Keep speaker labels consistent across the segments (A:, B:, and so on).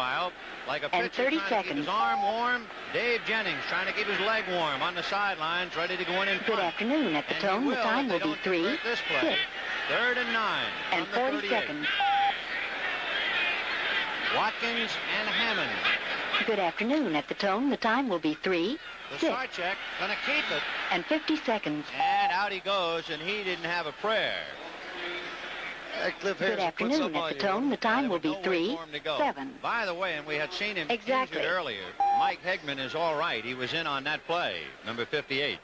A: Profile, like a pitcher
B: and 30
A: trying
B: seconds.
A: to keep his arm warm. Dave Jennings trying to keep his leg warm on the sidelines, ready to go in and
B: Good
A: punt.
B: afternoon. At the tone, the time will be 3, 6,
A: 3rd and 9
B: and
A: from the
B: 40
A: 38.
B: seconds.
A: Watkins and Hammond.
B: Good afternoon. At the tone, the time will be 3, 6,
A: Pisarcik gonna keep it.
B: and 50 seconds.
A: And out he goes, and he didn't have a prayer.
B: Good afternoon. At the tone, the time will be 3, 7.
A: By the way, and we had seen him
B: Exactly.
A: injured earlier, Mike Hegman is all right. He was in on that play, number 58.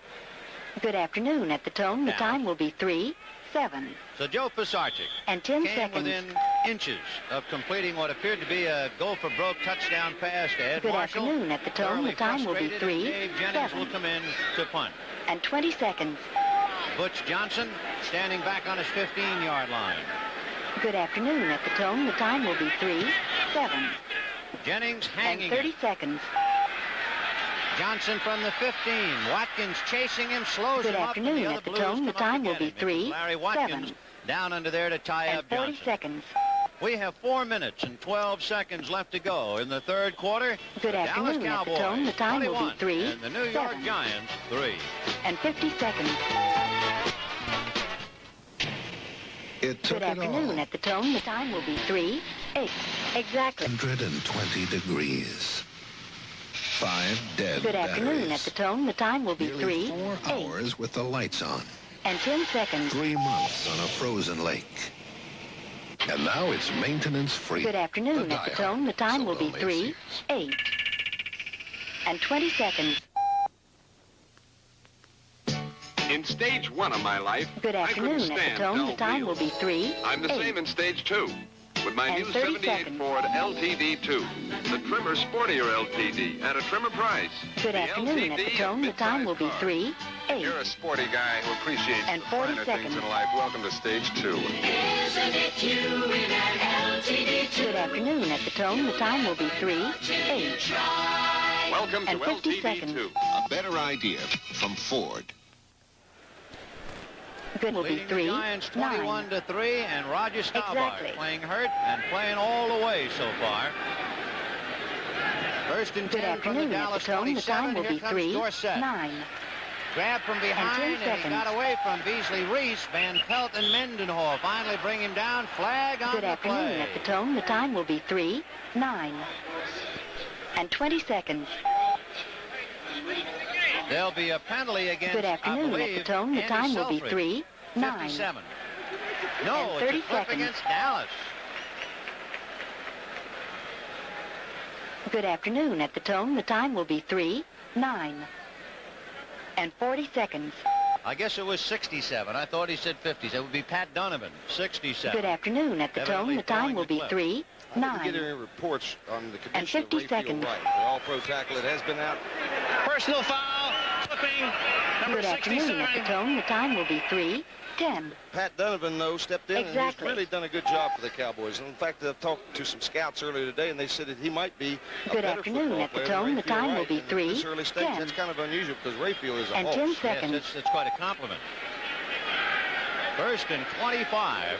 B: Good afternoon. At the tone, the
A: Now.
B: time will be 3, 7.
A: So Joe Pisarcik
B: And 10
A: came
B: seconds.
A: within inches of completing what appeared to be a go-for-broke touchdown pass to Ed
B: Good
A: Marshall.
B: afternoon. At the tone, the
A: Thoroughly
B: time will be
A: frustrated,
B: 3,
A: Dave Jennings
B: 7.
A: will come in to punt.
B: And 20 seconds.
A: Butch Johnson standing back on his 15-yard line.
B: Good afternoon. At the tone, the time will be 3, 7.
A: Jennings
B: And
A: hanging
B: 30
A: it.
B: seconds.
A: Johnson from the 15. Watkins chasing him, slows
B: Good
A: him up.
B: afternoon.
A: And the
B: At
A: other
B: the
A: Blues
B: tone,
A: come
B: the
A: up
B: time
A: to
B: will
A: get
B: be
A: him. It was
B: 3,
A: Larry Watkins
B: 7.
A: down under there to tie
B: And
A: up
B: 40
A: Johnson.
B: seconds.
A: We have 4 minutes and 12 seconds left to go in the third quarter.
B: Good
A: The Dallas
B: afternoon. At the
A: Cowboys,
B: tone, the time will
A: 21,
B: be 3,
A: and the New York
B: 7.
A: Giants, 3.
B: And 50 seconds.
C: It took
B: Good
C: it
B: afternoon.
C: all.
B: At the tone, the time will be 3, 8. Exactly.
C: 120 degrees. 5 dead
B: Good afternoon. At
C: batteries.
B: the tone, the time will be
C: Nearly
B: 3,
C: 4
B: 8.
C: hours with the lights on.
B: And 10 seconds.
C: 3 months on a frozen lake. And now it's maintenance free.
B: Good afternoon. At the tone, the time will be 3, 8. And 20 seconds.
D: In stage 1 of my life,
B: Good
D: I couldn't
B: afternoon. At
D: stand
B: the tone, the
D: dull
B: time will
D: wheels.
B: be 3,
D: I'm the
B: 8.
D: same in stage 2 with my
B: And
D: new
B: 30
D: 78
B: seconds.
D: Ford LTD2. The trimmer, sportier LTD at a trimmer price.
B: Good
D: The
B: afternoon. At the
D: LTD
B: tone, the time will be
D: mid-size car.
B: 3, 8.
D: You're a sporty guy who appreciates
B: And
D: the
B: 40
D: finer
B: seconds.
D: things in life. Welcome to stage 2.
B: Good afternoon. At the tone, the time will be 3, 8.
D: Welcome
B: And
D: to
B: 50
D: LTD2.
B: seconds.
C: A better idea from Ford.
B: Good will be
A: Leading the
B: 3,
A: Giants
B: 9.
A: 21-3, and Roger Staubach
B: Exactly.
A: playing hurt and playing all the way so far. First and
B: Good
A: 10 from the
B: afternoon. At the
A: Dallas
B: tone, the
A: 27.
B: time will
A: Here
B: be
A: comes
B: 3,
A: Dorsett.
B: 9.
A: Grab from behind,
B: 10
A: and he
B: seconds.
A: got away from Beasley Reese. Van Pelt and Mendenhall finally bring him down. Flag on
B: Good
A: the
B: afternoon.
A: play.
B: At the tone, the time will be 3, 9. And 20 seconds.
A: There'll be a penalty against,
B: Good afternoon.
A: I believe,
B: At the tone, the
A: Andy
B: time will be
A: Selfridge.
B: 3, 9.
A: 57. No,
B: And
A: it's
B: 30
A: a flip
B: seconds.
A: against Dallas.
B: Good afternoon. At the tone, the time will be 3, 9. And 40 seconds.
A: I guess it was 67. I thought he said 50. That would be Pat Donovan, 67.
B: Good afternoon. At the tone,
A: Evidently
B: the time
A: throwing
B: will
A: the
B: be
A: clip.
B: 3,
E: I didn't get
B: 9.
E: any reports on the
B: And
E: condition
B: 50
E: of Rayfield
B: seconds.
E: Wright. The all-pro tackle, it has been out.
F: Personal foul, flipping, number
B: Good afternoon. At the
F: 67.
B: tone, the time will be 3, 10.
E: Pat Donovan, though, stepped in
B: Exactly.
E: and he's really done a good job for the Cowboys. And in fact, I've talked to some scouts earlier today, and they said that he might be a
B: Good
E: better
B: afternoon.
E: football
B: At the
E: player
B: tone,
E: than
B: the
E: Rayfield
B: time will
E: Wright.
B: be
E: And
B: 3,
E: at this early stage,
B: 10.
E: that's kind of unusual because Rayfield is a
B: And
E: horse.
B: 10
A: Yes,
B: seconds.
A: that's quite a compliment. First and 25.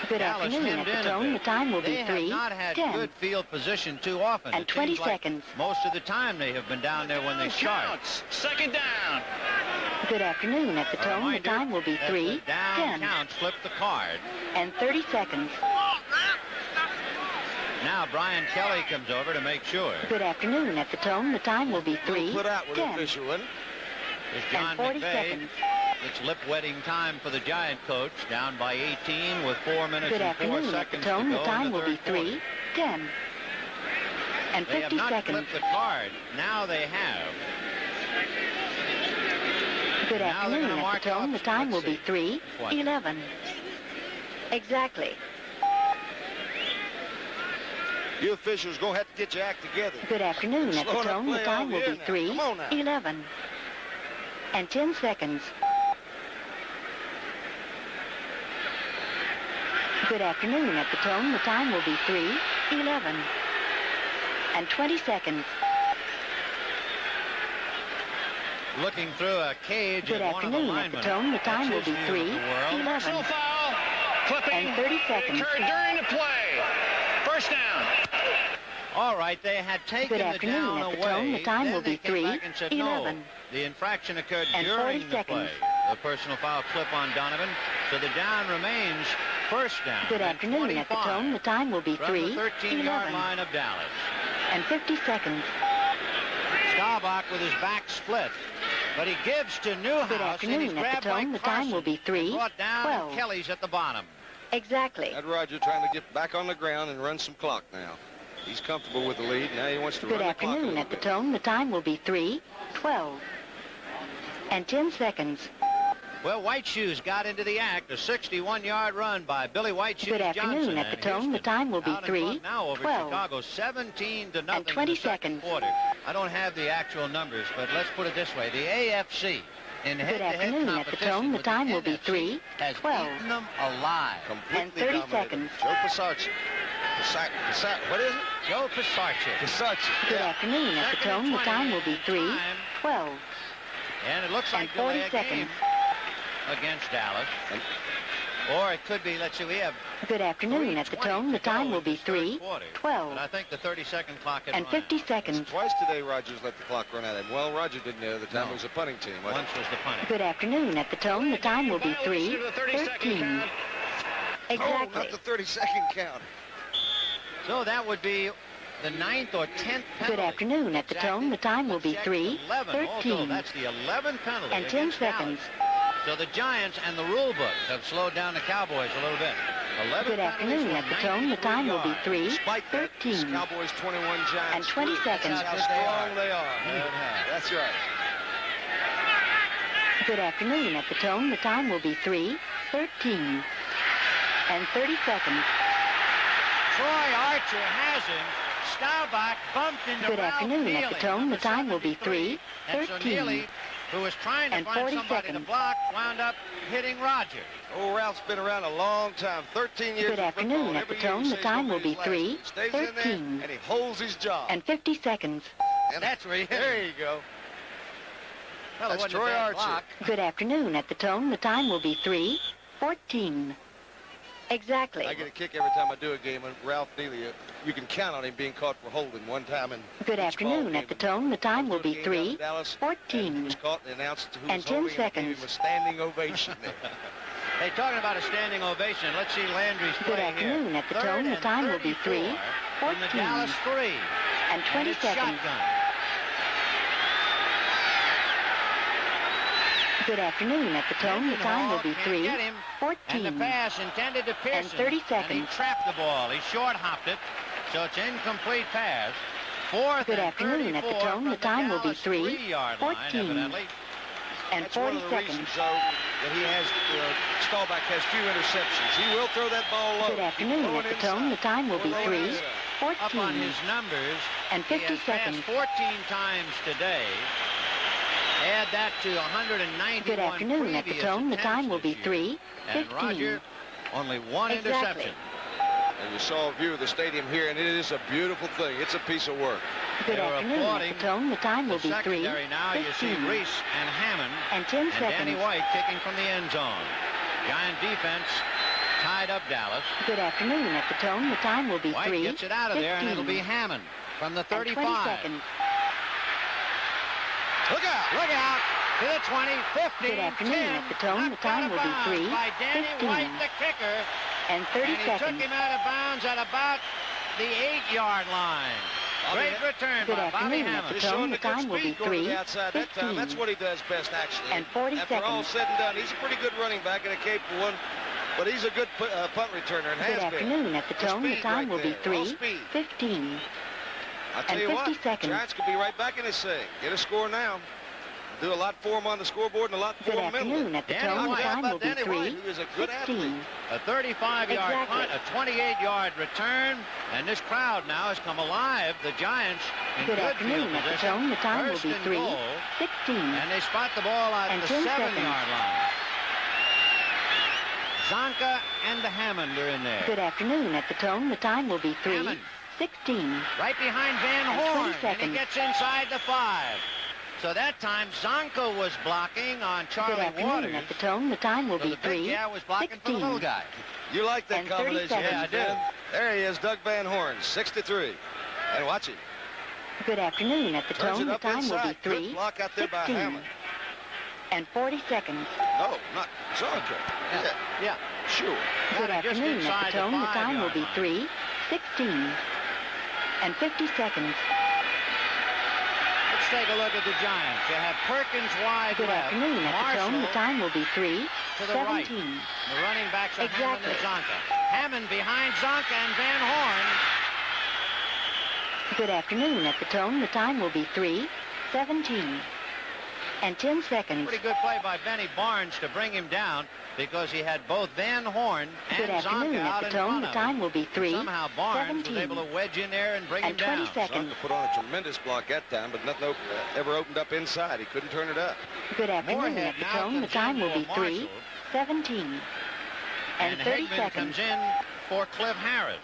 B: Good
A: Dallas
B: afternoon.
A: hemmed
B: At the
A: in a
B: tone,
A: bit.
B: the time will
A: They
B: be 3,
A: have not had
B: 10.
A: good field position too often.
B: And
A: It
B: 20
A: seems like
B: seconds.
A: most of the time they have been down there when they start.
F: Counts, second down.
B: Good afternoon. At the
A: A
B: tone, the
A: reminder
B: time will be
A: that
B: 3,
A: the down
B: 10.
A: counts flip the card.
B: And 30 seconds.
A: Now Brian Kelly comes over to make sure.
B: Good afternoon. At the tone, the time will be 3,
E: Put out with the
B: 10.
E: official, wasn't it?
A: There's John
B: And 40
A: McVay.
B: seconds.
A: It's lip-wetting time for the Giant coach, down by 18 with 4 minutes
B: Good
A: and 4
B: afternoon. At the
A: seconds
B: tone,
A: to
B: the
A: go
B: time
A: in the
B: will be
A: third quarter.
B: 3, 10. And
A: They have
B: 50
A: not
B: seconds.
A: flipped the card. Now they have.
B: Good
A: Now they're
B: afternoon.
A: gonna
B: At
A: mark
B: the tone,
A: off,
B: the time will
A: let's
B: be
A: see,
B: 3,
A: what?
B: 11. Exactly.
E: You officials going to have to get your act together.
B: Good afternoon. At the
E: Slowing
B: tone, the
E: play
B: time
E: over
B: will
E: here
B: be
E: now.
B: 3,
E: Come on now.
B: 11. And 10 seconds. Good afternoon. At the tone, the time will be 3, 11. And 20 seconds.
A: Looking through a cage
B: Good
A: at one of the
B: afternoon. At the
A: linemen.
B: tone, the time will
A: That's
B: be
A: his
B: 3,
A: view of the world.
B: 11.
F: Personal foul, flipping,
B: And 30 seconds.
F: occurred during the play. First down.
A: All All right, they had taken the down
B: at the
A: away.
B: Tone. The time
A: then
B: will
A: they
B: be
A: came back and said,
B: 3-11.
A: no, the infraction occurred
B: And
A: during
B: 40
A: the
B: seconds.
A: play. The personal foul clip on Donovan. So the down remains first down.
B: Good afternoon at the Tone. The time will be
A: from the 13-yard
B: 3-11.
A: line of Dallas.
B: And 50 seconds.
A: Staubach with his back split. But he gives to Newhouse.
B: Good afternoon
A: and he's
B: at the
A: grabbed by
B: Tone. The time will be
A: Carson and brought down
B: 3-12.
A: and Kelly's at the bottom.
B: Exactly.
E: That Roger trying to get back on the ground and run some clock now. He's comfortable with the lead. Now he wants to
B: Good
E: run the clock a
B: afternoon
E: little
B: at the
E: bit.
B: Tone. The time will be 3-12. And 10 seconds.
A: Well, White Shoes got into the act. A 61-yard run by Billy White Shoes
B: Good afternoon
A: Johnson
B: at the
A: and
B: Tone. The
A: Houston.
B: time will be
A: Out in front now over
B: 3-12.
A: Chicago, 17-0
B: And 20
A: in the second
B: seconds.
A: quarter. I don't have the actual numbers, but let's put it this way: the AFC in
B: Good
A: head-to-head
B: afternoon at the
A: competition
B: Tone. The
A: with
B: time will be
A: NFC has
B: 3-12.
A: eaten them alive.
E: Completely
B: And 30
E: dominated.
B: seconds.
E: Joe Pisarcik. What is it?
A: Joe Pisarcik.
E: Pisarcik.
B: Good afternoon at the
A: Second and
B: Tone. The
A: 20
B: time will be
A: time.
B: 3-12.
A: And it looks like
B: And 40
A: delay a
B: seconds.
A: game against Dallas. Or it could be, let's see, we have
B: Good afternoon at the
A: 3:20
B: Tone. The
A: to go
B: time will
A: in
B: be
A: this third quarter.
B: 3-12.
A: But I think the 30-second clock had
B: And
A: run
B: 50
A: out.
B: seconds.
E: Twice today Rogers let the clock run out of him. Well, Roger didn't know the time
A: No.
E: it was a punting team. wasn't
A: Once was the punting.
B: Good afternoon at the Tone. The time will be 3-13.
E: it? Oh,
B: Exactly.
E: not the 30-second count.
A: So that would be the 9th or 10th penalty.
B: Good afternoon at the Tone. The time will be
A: Check 11 also.
B: 3-13.
A: That's the 11th penalty
B: And 10
A: against
B: seconds.
A: Dallas. So the Giants and the rule book have slowed down the Cowboys a little bit. 11
B: Good afternoon
A: penalties
B: at the
A: for
B: Tone. The time will be
A: 93 yards.
E: Despite that, it's
B: 3-13.
E: Cowboys 21, Giants
B: And 20
E: 3.
B: seconds.
E: That's how
A: That's what they
E: strong
A: are.
E: they are.
A: Yeah.
E: That's right.
B: Good afternoon at the Tone. The time will be 3-13. And 30 seconds.
A: Troy Archer has him. Staubach bumped into
B: Good
A: Ralph
B: afternoon at the
A: Neely,
B: Tone. The
A: number
B: time will be
A: 73. And so
B: 3-13.
A: Neely, who was trying to
B: And
A: find
B: 40
A: somebody to
B: seconds.
A: block, wound up hitting Roger.
E: Oh, Ralph's been around a long time, 13 years
B: Good
E: in
B: afternoon
E: football.
B: at the
E: Every year
B: Tone.
E: he
B: The
E: says
B: time will be
E: nobody's last. He stays in there,
B: 3-13.
E: and he holds his job.
B: And 50 seconds.
E: And
A: That's where he hit
E: There
A: him.
E: you go.
A: Well, it
E: That's
A: wasn't a
E: Troy
A: bad
E: Archer.
A: block.
B: Good afternoon at the Tone. The time will be 3-14. Exactly.
E: I get a kick every time I do a game, and Ralph Neely, you can count on him being caught for holding one time. And
B: Good afternoon at the Tone. The time will be 3-14.
E: He was caught and announced who
B: And
E: was
B: 10
E: holding, and gave
B: seconds.
E: him a standing ovation there.
A: Hey, talking about a standing ovation, let's see Landry's
B: Good
A: play
B: afternoon
A: here.
B: at the Tone. The time will be
A: 3 from the
B: 3-14.
A: Dallas 3.
B: And 20
A: it's
B: seconds.
A: shotgun.
B: Good afternoon at the Tone. The time will be
A: Mendenhall can't get him. And the
B: 3-14.
A: pass intended to Pearson.
B: And 30
A: And
B: seconds.
A: he trapped the ball. He short-hopped it. So it's incomplete pass. Fourth
B: Good
A: and
B: afternoon at the
A: 34
B: Tone.
A: from
B: The time will be
A: Dallas 3-yard line,
B: 3-14.
A: evidently.
B: And
E: That's
B: 40
E: one of the
B: seconds.
E: reasons, though, that he has, Staubach has few interceptions. He will throw that ball low.
B: Good afternoon at the Tone. The time will be
A: Up on
B: 3-14.
A: his numbers,
B: And
A: he
B: 50
A: has passed
B: seconds.
A: 14 times today. Add that to 191
B: Good afternoon at the
A: previous
B: Tone. The time will be
A: attempts this year. And
B: 3-15.
A: Roger, only one
B: Exactly.
A: interception.
E: And you saw a view of the stadium here, and it is a beautiful thing. It's a piece of work.
B: Good
A: They're
B: afternoon at
A: applauding
B: the Tone. The time will
A: The
B: be
A: secondary now, you see
B: 3-15.
A: Reese and Hammond
B: And 10
A: and Danny
B: seconds.
A: White kicking from the end zone. Giant defense tied up Dallas.
B: Good afternoon at the Tone. The time will be
A: White
B: 3-15.
A: gets it out of there, and it'll be Hammond from the
B: And
A: 35.
B: 20 seconds.
A: Look out! Look out! To the 20, 15,
B: Good afternoon
A: 10.
B: at the Tone. The
A: Knocked
B: time
A: out
B: will
A: of
B: be
A: bounds by Danny
B: 3-15.
A: White, the kicker.
B: And 30
A: And he
B: seconds.
A: took him out of bounds at about the 8-yard line. Great return
B: Good
A: by Bobby
B: afternoon at
A: Hammond.
B: the
E: He's
B: Tone.
E: showing
B: The
E: the good
B: time will be
E: speed going to the outside that time.
B: 3-15.
E: That's what he does best, actually.
B: And 40
E: After all
B: seconds.
E: said and done, he's a pretty good running back and a capable one, but he's a good punt returner and
B: Good
E: has been.
B: afternoon at the
E: The
B: Tone. The
E: speed
B: time
E: right
B: will be
E: there, all speed.
B: 3-15.
E: I'll tell
B: and
E: you
B: 50
E: what,
B: seconds.
E: Giants could be right back in this thing. Get a score now. Do a lot for him on the scoreboard and a lot for
B: Good
E: him mentally.
B: afternoon at the
A: Danny
B: Tone. The
A: White.
B: time will be
E: Danny White, who is a good athlete.
B: 3-16.
A: A 35-yard
B: Exactly.
A: punt, a 28-yard return, and this crowd now has come alive. The Giants in
B: Good
A: good
B: afternoon
A: field
B: at the
A: position.
B: Tone. The time will
A: First
B: be
A: and goal,
B: 3-16.
A: and they spot the ball at
B: And
A: the
B: 10
A: 7-yard
B: seconds.
A: line. Csonka and the Hammond are in there.
B: Good afternoon at the Tone. The time will be
A: Hammond.
B: 3-16.
A: Right behind Van
B: And 20
A: Horn, and he
B: seconds.
A: gets inside the 5. So that time Csonka was blocking on
B: Good
A: Charlie
B: afternoon
A: Waters.
B: at the Tone. The time will
A: So
B: be
A: the big guy was blocking for the little
B: 3-16.
A: guy.
E: You like that
B: And 30
E: combination?
B: seconds.
A: Yeah, I do.
E: There he is, Doug Van Horn, 63. And watch it.
B: Good afternoon. At the
E: Turns
B: tone,
E: it
B: the
E: up
B: time will be
E: inside. Good
B: 3,
E: block out there by
B: 16,
E: Hammond.
B: and 40 seconds.
E: No, not Csonka.
A: Yeah.
E: Sure.
B: Good
A: Got it just
B: afternoon. At
A: inside
B: the tone, the time will
A: 5-yard
B: be
A: line.
B: 3, 16, and 50 seconds.
A: Let's take a look at the Giants. You have Perkins wide
B: Good
A: left.
B: afternoon. At the tone, the
A: Marshall
B: time will be 3,
A: to the
B: 17.
A: right. The running backs are Hammond and
B: Exactly.
A: Csonka. Hammond behind Csonka and Van Horn.
B: Good afternoon. At the tone, the time will be 3, 17, and 10 seconds.
A: Pretty good play by Benny Barnes to bring him down because he had both Van Horn
B: Good
A: and
B: afternoon.
A: Csonka
B: At
A: out
B: the
A: in
B: tone,
A: front
B: the
A: of
B: time
A: him.
B: will be 3,
A: Somehow Barnes
B: 17,
A: was able to wedge in there and bring him
B: and 20
A: down.
B: seconds.
E: Csonka put on a tremendous block that time, but nothing ever opened up inside. He couldn't turn it up.
B: Good afternoon.
A: Moorhead
B: At the
A: now
B: tone, the
A: comes
B: time
A: in
B: will be
A: for
B: 3,
A: Marshall.
B: 17, and 30
A: Hegman
B: seconds.
A: comes in for Cliff Harris.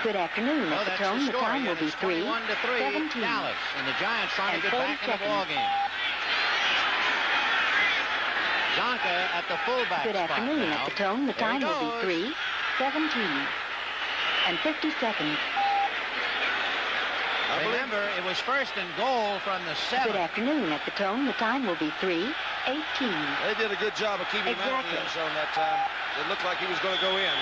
B: Good afternoon.
A: Well,
B: At the
A: that's
B: tone,
A: the
B: the
A: story.
B: time will
A: and
B: be
A: it's
B: 3,
A: 21-3
B: 17,
A: Dallas, and the Giants trying
B: and
A: to get
B: 40
A: back in the
B: seconds.
A: ball game. Csonka at the fullback
B: Good
A: spot
B: afternoon.
A: now.
B: At the tone, the
A: There he
B: time will
A: goes.
B: be 3, 17, and 50 seconds.
A: Remember, it was first and goal from the 7.
B: Good afternoon. At the tone, the time will be 3, 18.
E: They did a good job of keeping him out of the
B: Exactly.
E: end zone that time. It looked like he was going to go in.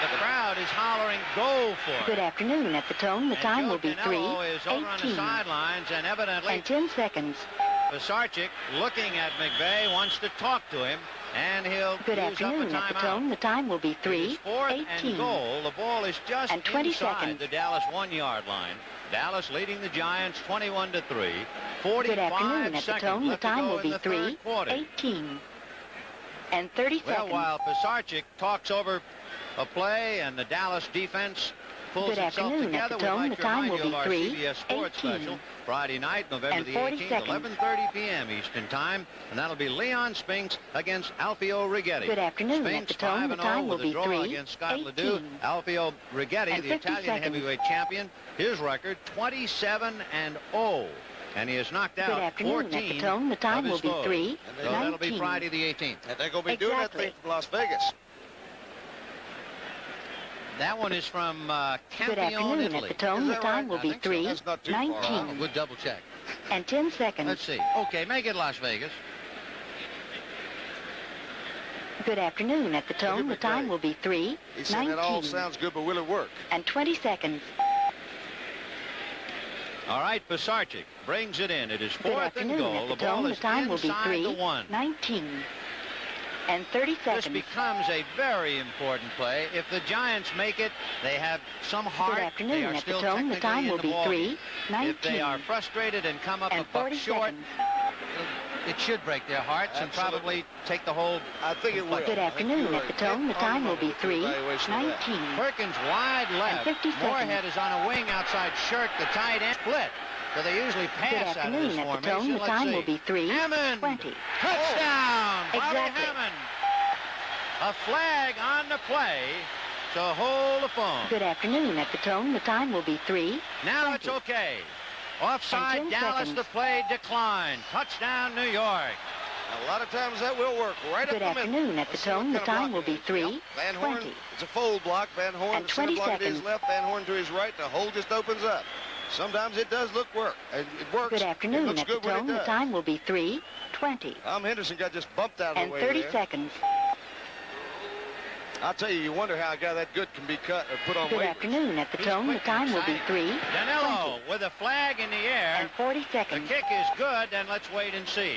A: The crowd is hollering, go for it.
B: Good afternoon. At the tone, the
A: And
B: time
A: Joe
B: will be 3,
A: Danelo is over on the
B: 18,
A: sidelines, and evidently
B: and 10 seconds.
A: Pisarcik, looking at McVay, wants to talk to him, and he'll
B: Good
A: use up a
B: afternoon. At the tone,
A: timeout.
B: the time will be
A: It
B: 3,
A: is 4th
B: 18.
A: and goal. The ball is just
B: And 20
A: inside
B: seconds.
A: the Dallas 1-yard line. Dallas leading the Giants 21-3.
B: Good
A: 45
B: afternoon. At the
A: seconds
B: tone, the
A: left to
B: time
A: go
B: will
A: in
B: be
A: the
B: 3,
A: third quarter.
B: 18, and 30
A: Well,
B: seconds.
A: while Pisarcik talks over a play and the Dallas defense pulls
B: Good
A: itself
B: afternoon. At
A: together,
B: the
A: we'd
B: tone,
A: like
B: the
A: to
B: time
A: remind
B: will
A: you of
B: be
A: our
B: 3,
A: CBS Sports
B: 18,
A: special Friday night, November
B: and
A: the
B: 40
A: 18th,
B: seconds.
A: 11:30 p.m. Eastern Time, and that'll be Leon Spinks against Alfio Rigetti.
B: Good afternoon. At
A: Spinks
B: the tone, the
A: 5-0
B: time will
A: with a
B: be
A: draw
B: 3,
A: against Scott
B: 18,
A: Ledoux. Alfio Rigetti,
B: and
A: the
B: 50
A: Italian
B: seconds.
A: heavyweight champion, his record 27-0. And he has knocked
B: Good
A: out
B: afternoon.
A: 14
B: At the tone, the time
A: of
B: will
A: his
B: be
A: foes.
B: 3,
A: So that'll be
B: 19.
A: Friday the 18th.
E: And they're going to be doing that
B: Exactly.
E: thing from Las Vegas.
A: That one is from
B: Good
A: Campione,
B: afternoon. At
A: Italy.
B: the tone,
E: Is
B: the
E: that
B: time
E: right?
B: will
A: I
B: be
A: think so.
B: 3,
E: That's not too far off.
B: 19,
A: We'll double check.
B: and 10 seconds.
A: Let's see. Okay, make it Las Vegas.
B: Good afternoon. At the tone, the time will be 3,
E: He said that all
B: 19,
E: sounds good, but will it work?
B: and 20 seconds.
A: All right, Pisarcik brings it in. It is
B: Good
A: 4th and
B: afternoon.
A: goal.
B: At
A: The
B: the
A: ball
B: tone, the
A: is
B: time will be
A: inside
B: 3,
A: the 1.
B: 19, and 30
A: This
B: seconds.
A: becomes a very important play. If the Giants make it, they have some heart.
B: Good
A: They
B: afternoon.
A: are
B: At the
A: still
B: tone, the
A: technically
B: time
A: in
B: will
A: the
B: be
A: ball
B: 3,
A: game.
B: 19,
A: If they are frustrated and come up
B: and
A: a buck
B: 40
A: short,
B: seconds.
A: it should break their hearts and
E: Absolutely.
A: probably take the whole.
E: I think it will.
B: Good afternoon. At the tone, the time will be 3, 19,
A: Perkins wide left.
B: 50 seconds.
A: Moorhead is on a wing outside Shirk, the tight end split. So they usually
B: Good
A: pass out of this
B: afternoon. At the
A: formation.
B: tone, the
A: Let's
B: time
A: see.
B: will be 3,
A: Hammond.
B: 20.
A: Touchdown! Bobby
B: Exactly.
A: Hammond. A flag on the play to hold the phone.
B: Good afternoon. At the tone, the time will be 3,
A: Now
B: 20.
A: it's okay. Offside,
B: And 10
A: Dallas,
B: seconds.
A: the play declined. Touchdown, New York.
E: A lot of times that will work right
B: Good
E: up the middle.
B: afternoon. At the
E: Let's see what
B: tone, the
E: kind of
B: time
E: block
B: will
E: it
B: be
E: is.
B: 3,
E: Yep. Van Horn,
B: 20.
E: it's a fold block. Van Horn,
B: And
E: the center
B: 20
E: block to his
B: seconds.
E: left, Van Horn to his right. The hole just opens up. Sometimes it does look work. It works.
B: Good
E: It
B: afternoon.
E: looks
B: At the
E: good when
B: tone,
E: it
B: the
E: does.
B: time will be 3, 20,
E: Tom Henderson got just bumped out of
B: and
E: the way
B: 30
E: there.
B: seconds.
E: I'll tell you wonder how a guy that good can be cut or put on
B: Good
E: waivers.
B: afternoon. At the
A: He's
B: tone, the
A: quick
B: time will be
A: inside.
B: 3,
A: Danelo
B: 20,
A: with a flag in the air.
B: and 40
A: The
B: seconds.
A: kick is good, and let's wait and see.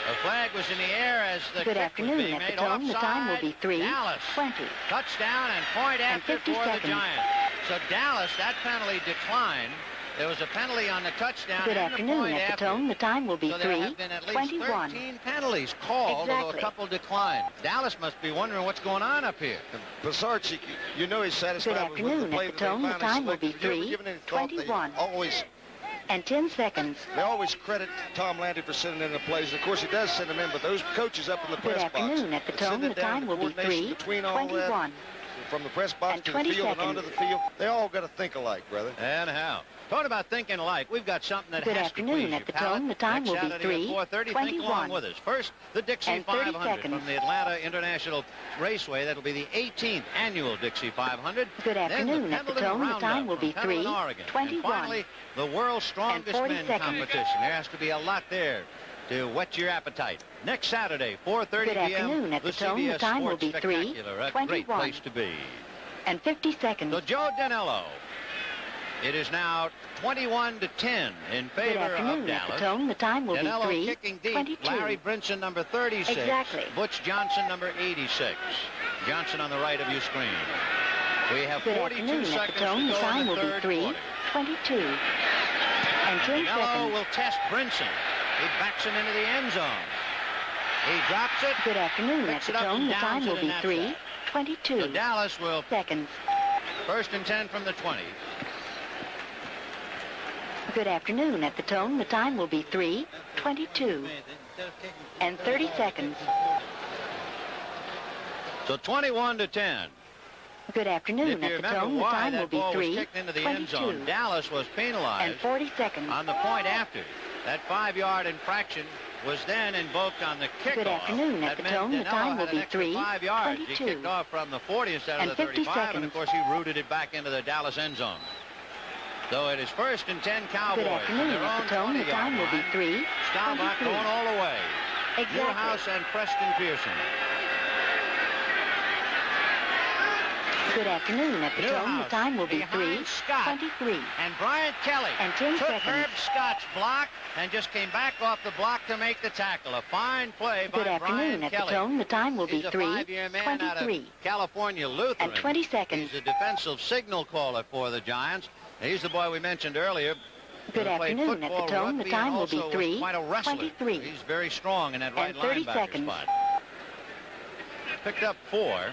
A: The flag was in the air as the
B: Good
A: kick
B: afternoon.
A: was being
B: At the
A: made.
B: tone, the time will
A: Offside,
B: be 3,
A: Dallas.
B: 20.
A: Touchdown and point
B: And
A: after
B: 50
A: for the
B: seconds.
A: Giants. So Dallas, that penalty declined. There was a penalty on the touchdown
B: Good
A: and the
B: afternoon.
A: point
B: At the
A: after.
B: tone, the time will be
A: So there
B: 3,
A: have been at least
B: 21.
A: 13 penalties called, although a
B: Exactly.
A: couple declined. Dallas must be wondering what's going on up here.
E: Pisarcik, you know he's satisfied
B: Good
E: with
B: afternoon.
E: the play
B: At the
E: that they
B: tone, the
E: finally
B: time will be
E: selected. Have you ever
B: 3,
E: given any thought?
B: 21.
E: They
B: and 10 seconds.
E: always credit Tom Landry for sending in the plays. Of course, he does send them in, but those coaches up in the
B: Good
E: press box.
B: afternoon. At the
E: that send
B: tone,
E: it
B: the
E: down,
B: time will be
E: coordination
B: 3,
E: between all that.
B: 21,
E: from the press box
B: And
E: to the
B: 20
E: field and
B: seconds.
E: onto the field, they all got to think alike, brother.
A: And how? Talking about thinking alike, we've got something that
B: Good
A: has to please
B: afternoon.
A: your
B: At the
A: palate.
B: tone, the time
A: Next
B: will be
A: Saturday at 4:30. Think along
B: 3:21.
A: with us. First, the Dixie
B: And 30
A: 500
B: seconds.
A: from the Atlanta International Raceway. That'll be the 18th annual Dixie 500.
B: Good afternoon. At the tone, the time will be
A: 3:21. And finally, the world's strongest
B: 40
A: men
B: seconds.
A: competition. There has to be a lot there to whet your appetite. Next Saturday, 4:30
B: Good
A: p.m.
B: afternoon. At the tone, the
A: CBS
B: time will
A: Sports
B: be
A: Spectacular. A great
B: 3:21.
A: place to be.
B: And 50 seconds.
A: So Joe Danelo. It is now 21-10 in
B: Good
A: favor of
B: afternoon. At the
A: Dallas.
B: tone, the time will
A: Danelo
B: be
A: kicking deep.
B: 3:22.
A: Larry Brinson, number 36.
B: Exactly.
A: Butch Johnson, number 86. Johnson on the right of your screen. We have
B: Good
A: 42
B: afternoon. At
A: seconds
B: the tone,
A: to
B: the
A: go
B: time
A: in the
B: will be
A: third quarter.
B: 3:22. And 10
A: Danelo
B: seconds.
A: will test Brinson. He backs him into the end zone. He drops it.
B: Good afternoon. At
A: Picks
B: the
A: it up
B: tone,
A: and
B: the
A: downs
B: time
A: it,
B: will
A: and
B: be
A: that's
B: 3:22.
A: So Dallas will
B: Seconds.
A: 1st and 10 from the 20.
B: Good afternoon. At the tone, the time will be 3:22. And 30 seconds.
A: So 21-10.
B: Good afternoon.
A: If you
B: At the
A: remember
B: tone, the
A: why
B: time will
A: that
B: be
A: ball was kicked into the end zone,
B: 3:22.
A: Dallas was
B: And
A: penalized
B: 40 seconds.
A: on the point after. That 5-yard infraction was then invoked on the kickoff.
B: Good afternoon. At
A: That
B: the
A: meant
B: tone, the
A: Danelo
B: time
A: had
B: will
A: an
B: be
A: extra 5 yards. He
B: 3:22.
A: kicked off from the 40 instead
B: And
A: of the
B: 50
A: 35, and of
B: seconds.
A: course he rooted it back into the Dallas end zone. So it is 1st and 10 Cowboys.
B: Good afternoon.
A: Their
B: At
A: own
B: the tone, the
A: 20-yard
B: time will be
A: line.
B: 3:23.
A: Staubach going all the way.
B: Exactly.
A: Newhouse and Preston Pearson.
B: Good afternoon. At the tone, the
A: Newhouse
B: time will be
A: behind Scott.
B: 3:23.
A: And Bryant Kelly
B: And 10
A: took
B: seconds.
A: Herb Scott's block and just came back off the block to make the tackle. A fine play by
B: Good afternoon.
A: Bryant
B: At the
A: Kelly.
B: tone, the time will be
A: He's a 5-year man out of
B: 3:23.
A: California Lutheran.
B: And 20 seconds.
A: He's a defensive signal caller for the Giants. He's the boy we mentioned earlier.
B: Good
A: who played
B: afternoon. At the
A: football,
B: tone, the
A: rugby,
B: time
A: and
B: will be
A: also was quite a wrestler.
B: 3:23.
A: He's very strong in that right
B: And 30
A: linebacker
B: seconds.
A: spot. Picked up 4.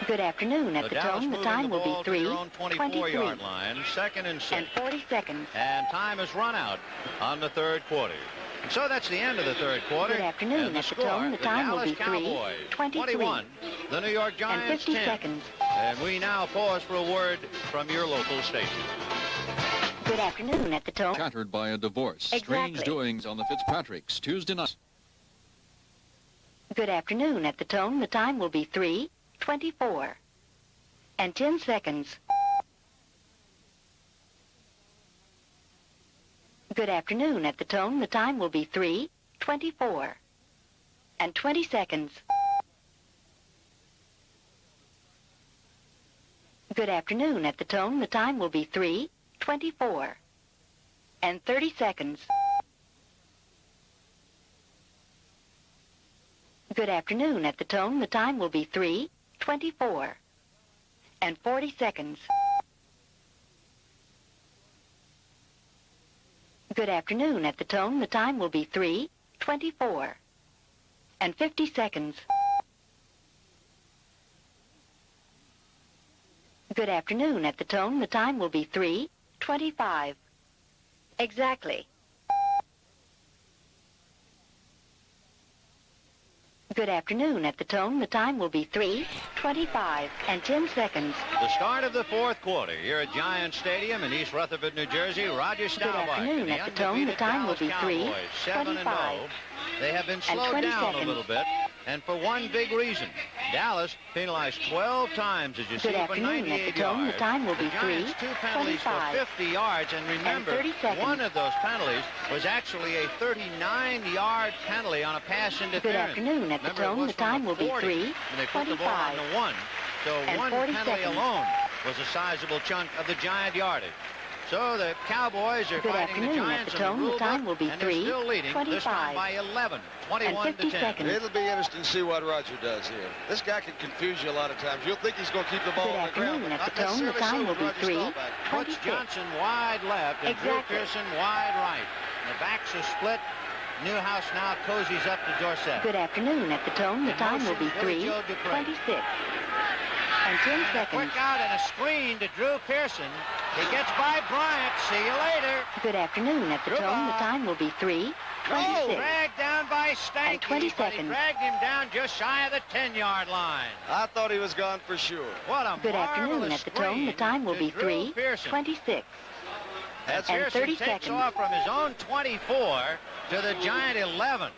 B: Good afternoon. At
A: So
B: the
A: Dallas
B: tone, the
A: moving
B: time
A: the
B: will be
A: ball to their own
B: 3:23.
A: 24-yard line. 2nd and 6.
B: And 40 seconds.
A: And time has run out on the third quarter. And so that's the end of the third quarter.
B: Good afternoon.
A: And the
B: At the
A: score,
B: tone, the time will
A: Dallas
B: be
A: Cowboys
B: 3:23.
A: 21, the New York
B: And
A: Giants
B: 50
A: 10.
B: seconds.
A: And we now pause for a word from your local station.
B: Good afternoon. At the tone.
G: Shattered by a divorce.
B: Exactly.
G: Strange doings on the Fitzpatricks Tuesday night.
B: Good afternoon. At the tone, the time will be 3:24. And 10 seconds. Good afternoon. At the tone, the time will be 3:24. And 20 seconds. Good afternoon. At the tone, the time will be 3:24. And 30 seconds. Good afternoon. At the tone, the time will be 3:24. And 40 seconds. Good afternoon. At the tone, the time will be 3:24. And 50 seconds. Good afternoon. At the tone, the time will be 3:25. Exactly. Good afternoon. At the tone, the time will be 3:25 and 10 seconds.
A: The start of the fourth quarter here at Giants Stadium in East Rutherford, New Jersey. Roger Staubach.
B: afternoon.
A: and
B: At the tone, the
A: undefeated
B: time will
A: Dallas
B: be
A: Cowboys, 7-0.
B: 3:25.
A: They have been slowed
B: 20
A: down
B: seconds.
A: a little bit, and for one big reason. Dallas penalized 12 times, as you see,
B: Good
A: for
B: afternoon.
A: 98
B: At the tone, the
A: yards.
B: time will be
A: The Giants, 2 penalties for
B: 3:25.
A: 50 yards, and remember,
B: 30 seconds.
A: one of those penalties was actually a 39-yard penalty on a pass interference.
B: Good afternoon. At the
A: Remember, it
B: tone,
A: was
B: the
A: from
B: time will be
A: 40, and they put the ball on
B: 3:25.
A: the 1. So
B: And
A: one
B: 40
A: penalty
B: seconds.
A: alone was a sizable chunk of the Giant yardage. So the Cowboys are
B: Good
A: fighting the
B: afternoon.
A: Giants
B: At the
A: in
B: tone,
A: the
B: the
A: rule
B: time
A: book,
B: will be
A: and they're still leading, this time
B: 3:25.
A: by 11,
B: And
A: 21 to
B: 50
A: 10.
B: seconds.
E: It'll be interesting to see what Roger does here. This guy can confuse you a lot of times. You'll think he's going to keep the ball
B: Good
E: on the ground.
B: afternoon.
E: but
B: At
E: not
B: the tone, the
E: necessarily
B: time
E: so
B: will
E: with
B: be
E: Roger Staubach.
A: Butch
B: 3:26.
A: Johnson wide left and Drew
B: Exactly.
A: Pearson wide right. The backs are split. Newhouse now cozies up to Dorsett.
B: Good afternoon. At the tone, the
A: In
B: time will
A: motion,
B: be
A: Billy Joe DuPree.
B: 3:26. And 10
A: And a
B: seconds.
A: quick out and a screen to Drew Pearson. He gets by Bryant. See you later.
B: Good afternoon. At the tone, the
A: Goodbye.
B: time will be 26.
A: Dragged down by Stanky.
B: And 20
A: but he
B: seconds.
A: dragged him down just shy of the 10-yard line.
E: I thought he was gone for sure.
A: What a
B: Good afternoon.
A: marvelous
B: At the tone, the
A: screen
B: time will
A: to
B: be
A: Drew
B: 3:26.
A: As
B: and
A: Pearson
B: 30
A: takes
B: seconds.
A: off from his own 24 to the Giant 11.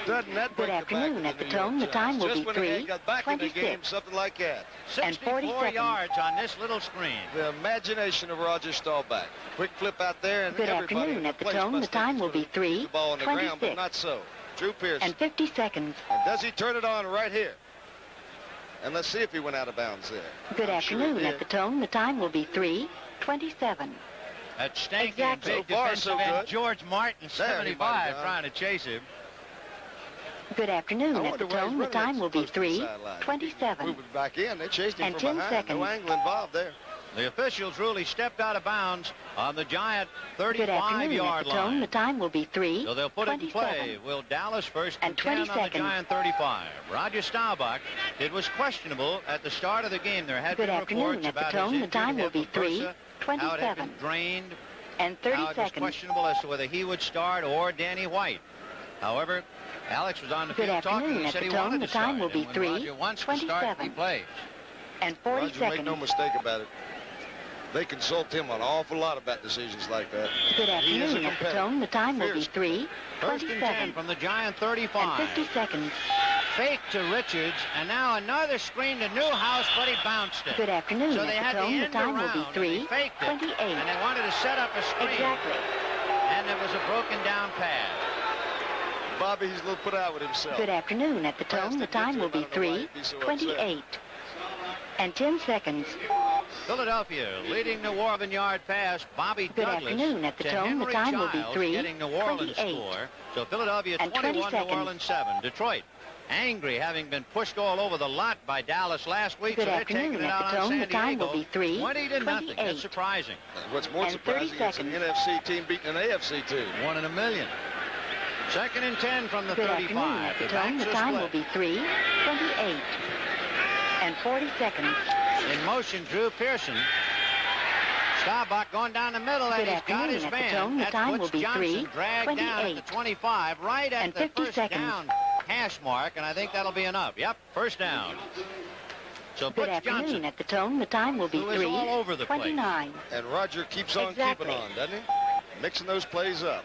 E: Doesn't that
B: Good
E: break the back
B: afternoon.
E: of the
B: At the
E: New
B: tone,
E: York
B: the time
E: Giants?
B: will
E: Just
B: be
E: when they got back in the game,
B: 3:26.
E: something like that.
B: And 40
A: 64
B: seconds.
A: yards on this little screen.
E: The imagination of Roger Staubach. Quick flip out there, and
B: Good
E: everybody
B: afternoon.
E: in the
B: At the
E: place
B: tone, the
E: must think
B: time
E: he's
B: will
E: gonna
B: be 3:26.
E: keep the ball on the ground, but not so. Drew Pearson.
B: And 50 seconds.
E: And does he turn it on right here? And let's see if he went out of bounds there.
B: Good
E: I'm sure he
B: afternoon.
E: did.
B: At the tone, the time will be 3:27.
A: That Stanky
B: Exactly.
A: and big
E: So far,
A: defensive
E: so
A: end
E: good.
A: George Martin,
E: There, he might
A: 75,
E: have gone.
A: trying to chase him.
B: Good afternoon.
E: I
B: At the
E: wonder where he's
B: tone, the
E: running
B: time
E: it
B: will be
E: close to the sideline.
B: 3:27.
E: Moving back in, they chased him
B: And
E: from
B: 10
E: behind.
B: seconds.
E: No angle involved there.
A: The officials really stepped out of bounds on the Giant
B: Good afternoon. At
A: 35-yard
B: the tone, the
A: line.
B: time will be
A: So they'll put it in play.
B: 3:27.
A: Will Dallas first
B: And
A: and
B: 20
A: 10 on the
B: seconds.
A: Giant 35. Roger Staubach, it was questionable at the start of the game. There had
B: Good
A: been
B: afternoon.
A: reports
B: At the
A: about
B: tone,
A: his
B: the
A: injury
B: time
A: to
B: will be
A: hip versa, how it had
B: 3:27.
A: been drained.
B: And 30
A: Now it was
B: seconds.
A: questionable as to whether he would start or Danny White. However, Alex was on the
B: Good
A: field talking.
B: afternoon.
A: He
B: At
A: said
B: the
A: he
B: tone,
A: wanted
B: the
A: to
B: time
A: start.
B: will be
A: And when Roger wants to start, he
B: 3:27.
A: plays.
B: And 40
E: Roger, make no
B: seconds.
E: mistake about it. They consult him on an awful lot about decisions like that.
B: Good
E: He is a
B: afternoon. At the
E: competitor.
B: tone, the time will be
E: Fierce.
B: 3:27.
A: From the Giant
B: And
A: 35.
B: 50 seconds.
A: Fake to Richards, and now another screen to Newhouse, but he bounced it.
B: Good afternoon.
A: So they
B: At
A: had
B: the
A: the
B: tone, the
A: end
B: time will be
A: around, and they faked it,
B: 3:28.
A: and they wanted to set up a screen,
B: Exactly.
A: and it was a broken down pass.
E: Bobby, he's a little put out with himself.
B: Good afternoon. At the tone, the time will be 3:28. And 10 seconds.
A: Philadelphia leading New Orleans yard pass. Bobby
B: Good
A: Douglas
B: afternoon. At the
A: to
B: tone, the
A: Henry
B: time will be
A: Childs, getting New Orleans
B: 3:28.
A: score. So Philadelphia
B: And 20
A: 21, New
B: seconds.
A: Orleans 7. Detroit angry, having been pushed all over the lot by Dallas last week.
B: Good
A: so they're
B: afternoon.
A: taking it
B: At
A: out
B: the
A: on
B: tone,
A: San
B: the time will
A: Diego.
B: be 3:28.
A: 20-0. That's surprising.
E: What's more
B: And 30
E: surprising is an
B: seconds.
E: NFC team beating an AFC team.
A: 1 in a million. Second and 10 from the
B: Good
A: 35.
B: afternoon. At the tone, the
A: backs are
B: time will
A: split.
B: be 3:28. And 40 seconds.
A: In motion, Drew Pearson. Staubach going down the middle, and
B: Good
A: he's got
B: afternoon.
A: his
B: At the
A: man.
B: tone, the
A: That
B: time
A: puts
B: will be
A: Johnson dragged down at
B: 3:28.
A: the 25, right at
B: And
A: the
B: 50
A: first
B: seconds.
A: down hash mark, and I think that'll be enough. Yep, first down. So
B: Good
A: Butch
B: afternoon.
A: Johnson,
B: At the tone, the time will be
A: who is all over the place.
B: 3:29.
E: And Roger keeps on
B: Exactly.
E: keeping on, doesn't he? Mixing those plays up.